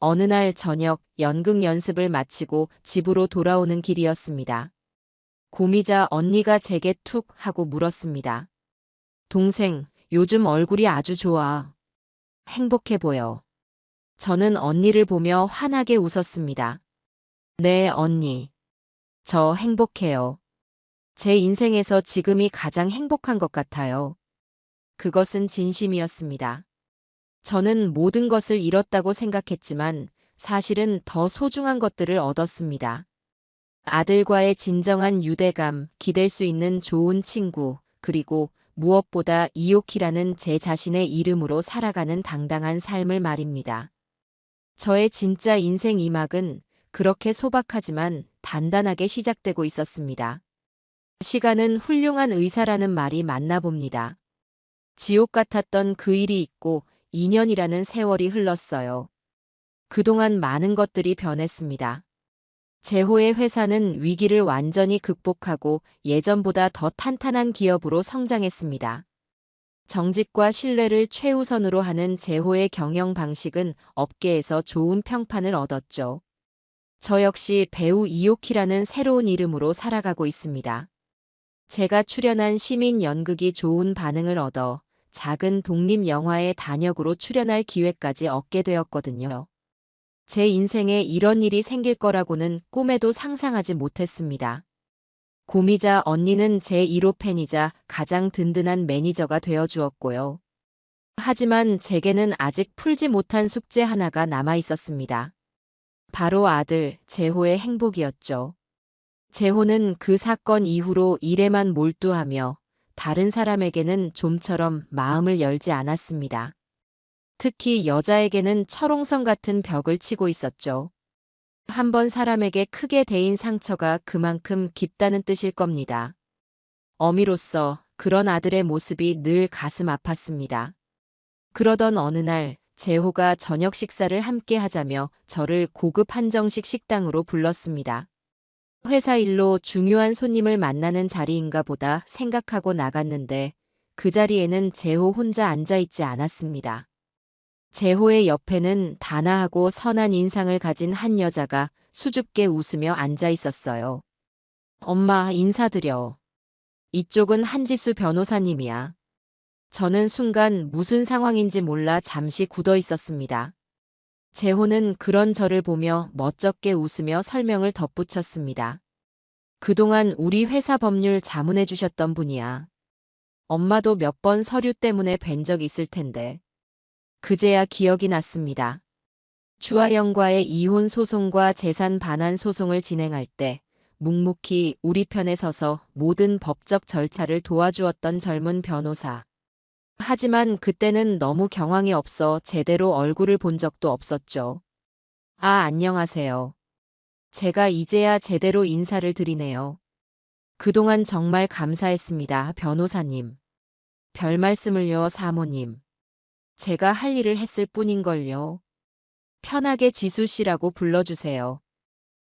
어느 날 저녁 연극 연습을 마치고 집으로 돌아오는 길이었습니다. 고미자 언니가 제게 툭 하고 물었습니다. 동생, 요즘 얼굴이 아주 좋아. 행복해 보여. 저는 언니를 보며 환하게 웃었습니다. 네, 언니. 저 행복해요. 제 인생에서 지금이 가장 행복한 것 같아요. 그것은 진심이었습니다. 저는 모든 것을 잃었다고 생각했지만 사실은 더 소중한 것들을 얻었습니다. 아들과의 진정한 유대감, 기댈 수 있는 좋은 친구, 그리고 무엇보다 이오키라는 제 자신의 이름으로 살아가는 당당한 삶을 말입니다. 저의 진짜 인생 2막은 그렇게 소박하지만 단단하게 시작되고 있었습니다. 시간은 훌륭한 의사라는 말이 맞나 봅니다. 지옥 같았던 그 일이 있고 2년이라는 세월이 흘렀어요. 그동안 많은 것들이 변했습니다. 제호의 회사는 위기를 완전히 극복하고 예전보다 더 탄탄한 기업으로 성장했습니다. 정직과 신뢰를 최우선으로 하는 제호의 경영 방식은 업계에서 좋은 평판을 얻었죠. 저 역시 배우 이오키라는 새로운 이름으로 살아가고 있습니다. 제가 출연한 시민 연극이 좋은 반응을 얻어 작은 독립 영화의 단역으로 출연할 기회까지 얻게 되었거든요. 제 인생에 이런 일이 생길 거라고는 꿈에도 상상하지 못했습니다. 고미자 언니는 제 1호 팬이자 가장 든든한 매니저가 되어 주었고요. 하지만 제게는 아직 풀지 못한 숙제 하나가 남아 있었습니다. 바로 아들 제호의 행복이었죠. 제호는 그 사건 이후로 일에만 몰두하며 다른 사람에게는 좀처럼 마음을 열지 않았습니다. 특히 여자에게는 철옹성 같은 벽을 치고 있었죠. 한 번 사람에게 크게 대인 상처가 그만큼 깊다는 뜻일 겁니다. 어미로서 그런 아들의 모습이 늘 가슴 아팠습니다. 그러던 어느 날 제호가 저녁 식사를 함께 하자며 저를 고급 한정식 식당으로 불렀습니다. 회사 일로 중요한 손님을 만나는 자리인가 보다 생각하고 나갔는데 그 자리에는 제호 혼자 앉아있지 않았습니다. 제호의 옆에는 단아하고 선한 인상을 가진 한 여자가 수줍게 웃으며 앉아 있었어요. 엄마 인사드려. 이쪽은 한지수 변호사님이야. 저는 순간 무슨 상황인지 몰라 잠시 굳어 있었습니다. 제호는 그런 저를 보며 멋쩍게 웃으며 설명을 덧붙였습니다. 그동안 우리 회사 법률 자문해 주셨던 분이야. 엄마도 몇 번 서류 때문에 뵌 적 있을 텐데. 그제야 기억이 났습니다. 주아영과의 이혼 소송과 재산 반환 소송을 진행할 때 묵묵히 우리 편에 서서 모든 법적 절차를 도와주었던 젊은 변호사. 하지만 그때는 너무 경황이 없어 제대로 얼굴을 본 적도 없었죠. 아, 안녕하세요. 제가 이제야 제대로 인사를 드리네요. 그동안 정말 감사했습니다, 변호사님. 별 말씀을요, 사모님. 제가 할 일을 했을 뿐인걸요. 편하게 지수 씨라고 불러주세요.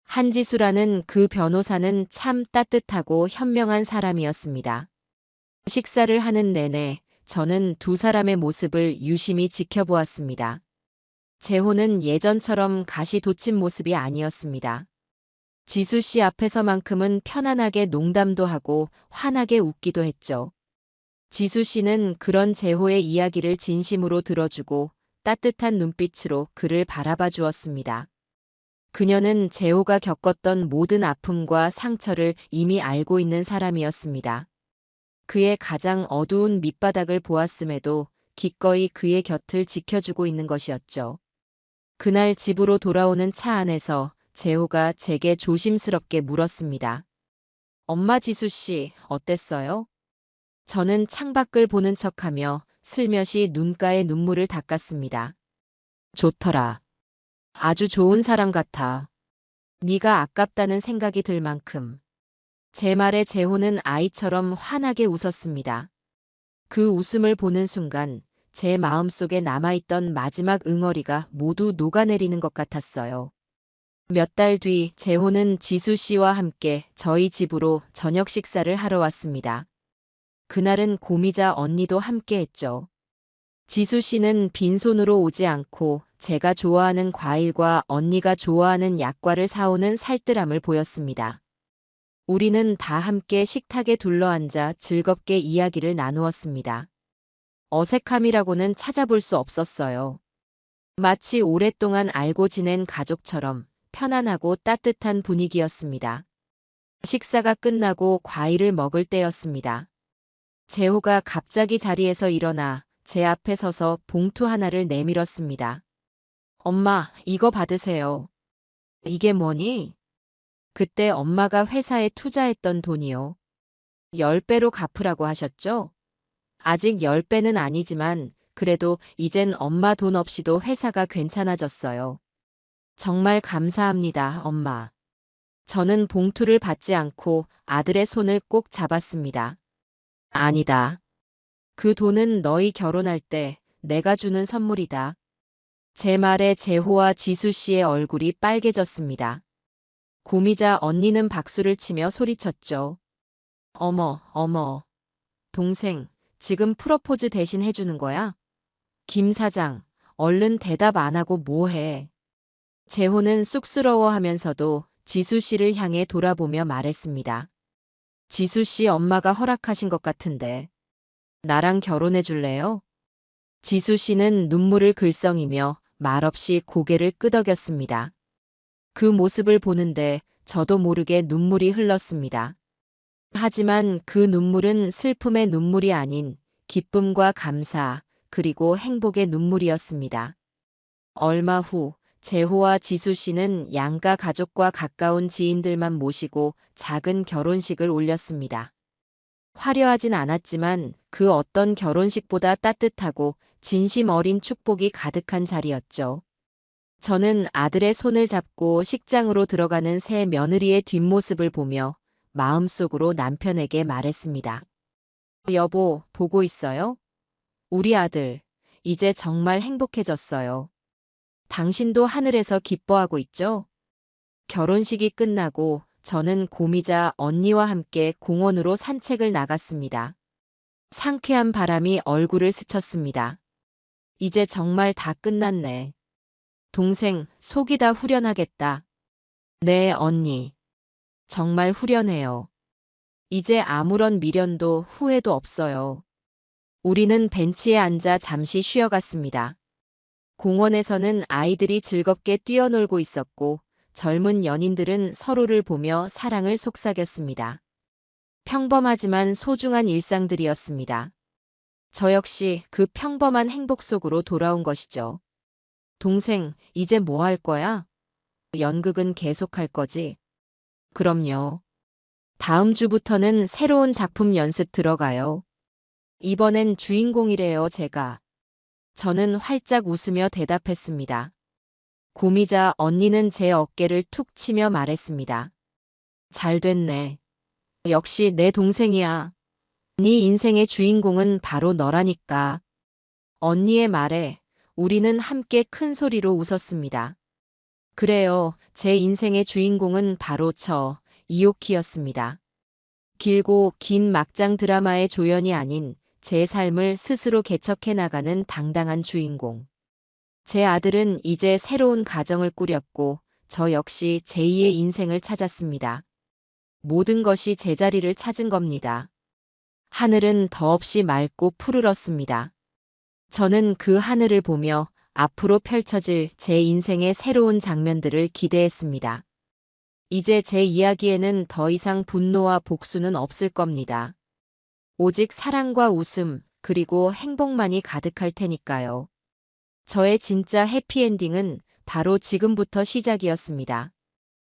한지수라는 그 변호사는 참 따뜻하고 현명한 사람이었습니다. 식사를 하는 내내 저는 두 사람의 모습을 유심히 지켜보았습니다. 제호는 예전처럼 가시 돋친 모습이 아니었습니다. 지수 씨 앞에서만큼은 편안하게 농담도 하고 환하게 웃기도 했죠. 지수 씨는 그런 제호의 이야기를 진심으로 들어주고 따뜻한 눈빛으로 그를 바라봐 주었습니다. 그녀는 제호가 겪었던 모든 아픔과 상처를 이미 알고 있는 사람이었습니다. 그의 가장 어두운 밑바닥을 보았음에도 기꺼이 그의 곁을 지켜주고 있는 것이었죠. 그날 집으로 돌아오는 차 안에서 제호가 제게 조심스럽게 물었습니다. 엄마 지수 씨, 어땠어요? 저는 창밖을 보는 척하며 슬며시 눈가에 눈물을 닦았습니다. 좋더라. 아주 좋은 사람 같아. 네가 아깝다는 생각이 들 만큼. 제 말에 제호는 아이처럼 환하게 웃었습니다. 그 웃음을 보는 순간 제 마음속에 남아있던 마지막 응어리가 모두 녹아내리는 것 같았어요. 몇 달 뒤 제호는 지수 씨와 함께 저희 집으로 저녁 식사를 하러 왔습니다. 그날은 고미자 언니도 함께 했죠. 지수 씨는 빈손으로 오지 않고 제가 좋아하는 과일과 언니가 좋아하는 약과를 사오는 살뜰함을 보였습니다. 우리는 다 함께 식탁에 둘러앉아 즐겁게 이야기를 나누었습니다. 어색함이라고는 찾아볼 수 없었어요. 마치 오랫동안 알고 지낸 가족처럼 편안하고 따뜻한 분위기였습니다. 식사가 끝나고 과일을 먹을 때였습니다. 제호가 갑자기 자리에서 일어나 제 앞에 서서 봉투 하나를 내밀었습니다. 엄마, 이거 받으세요. 이게 뭐니? 그때 엄마가 회사에 투자했던 돈이요. 10배로 갚으라고 하셨죠? 아직 10배는 아니지만 그래도 이젠 엄마 돈 없이도 회사가 괜찮아졌어요. 정말 감사합니다, 엄마. 저는 봉투를 받지 않고 아들의 손을 꼭 잡았습니다. 아니다. 그 돈은 너희 결혼할 때 내가 주는 선물이다. 제 말에 재호와 지수 씨의 얼굴이 빨개졌습니다. 고미자 언니는 박수를 치며 소리쳤죠. 어머, 어머. 동생, 지금 프로포즈 대신 해주는 거야? 김 사장, 얼른 대답 안 하고 뭐 해? 재호는 쑥스러워하면서도 지수 씨를 향해 돌아보며 말했습니다. 지수 씨 엄마가 허락하신 것 같은데. 나랑 결혼해 줄래요? 지수 씨는 눈물을 글썽이며 말없이 고개를 끄덕였습니다. 그 모습을 보는데 저도 모르게 눈물이 흘렀습니다. 하지만 그 눈물은 슬픔의 눈물이 아닌 기쁨과 감사, 그리고 행복의 눈물이었습니다. 얼마 후 재호와 지수 씨는 양가 가족과 가까운 지인들만 모시고 작은 결혼식을 올렸습니다. 화려하진 않았지만 그 어떤 결혼식보다 따뜻하고 진심 어린 축복이 가득한 자리였죠. 저는 아들의 손을 잡고 식장으로 들어가는 새 며느리의 뒷모습을 보며 마음속으로 남편에게 말했습니다. 여보, 보고 있어요? 우리 아들, 이제 정말 행복해졌어요. 당신도 하늘에서 기뻐하고 있죠? 결혼식이 끝나고 저는 고미자 언니와 함께 공원으로 산책을 나갔습니다. 상쾌한 바람이 얼굴을 스쳤습니다. 이제 정말 다 끝났네. 동생, 속이 다 후련하겠다. 네, 언니. 정말 후련해요. 이제 아무런 미련도 후회도 없어요. 우리는 벤치에 앉아 잠시 쉬어갔습니다. 공원에서는 아이들이 즐겁게 뛰어놀고 있었고 젊은 연인들은 서로를 보며 사랑을 속삭였습니다. 평범하지만 소중한 일상들이었습니다. 저 역시 그 평범한 행복 속으로 돌아온 것이죠. 동생, 이제 뭐 할 거야? 연극은 계속할 거지? 그럼요. 다음 주부터는 새로운 작품 연습 들어가요. 이번엔 주인공이래요, 제가. 저는 활짝 웃으며 대답했습니다. 고미자 언니는 제 어깨를 툭 치며 말했습니다. 잘 됐네. 역시 내 동생이야. 네 인생의 주인공은 바로 너라니까. 언니의 말에 우리는 함께 큰 소리로 웃었습니다. 그래요, 제 인생의 주인공은 바로 저, 이오키였습니다. 길고 긴 막장 드라마의 조연이 아닌 제 삶을 스스로 개척해 나가는 당당한 주인공. 제 아들은 이제 새로운 가정을 꾸렸고 저 역시 제2의 인생을 찾았습니다. 모든 것이 제자리를 찾은 겁니다. 하늘은 더없이 맑고 푸르렀습니다. 저는 그 하늘을 보며 앞으로 펼쳐질 제 인생의 새로운 장면들을 기대했습니다. 이제 제 이야기에는 더 이상 분노와 복수는 없을 겁니다. 오직 사랑과 웃음, 그리고 행복만이 가득할 테니까요. 저의 진짜 해피엔딩은 바로 지금부터 시작이었습니다.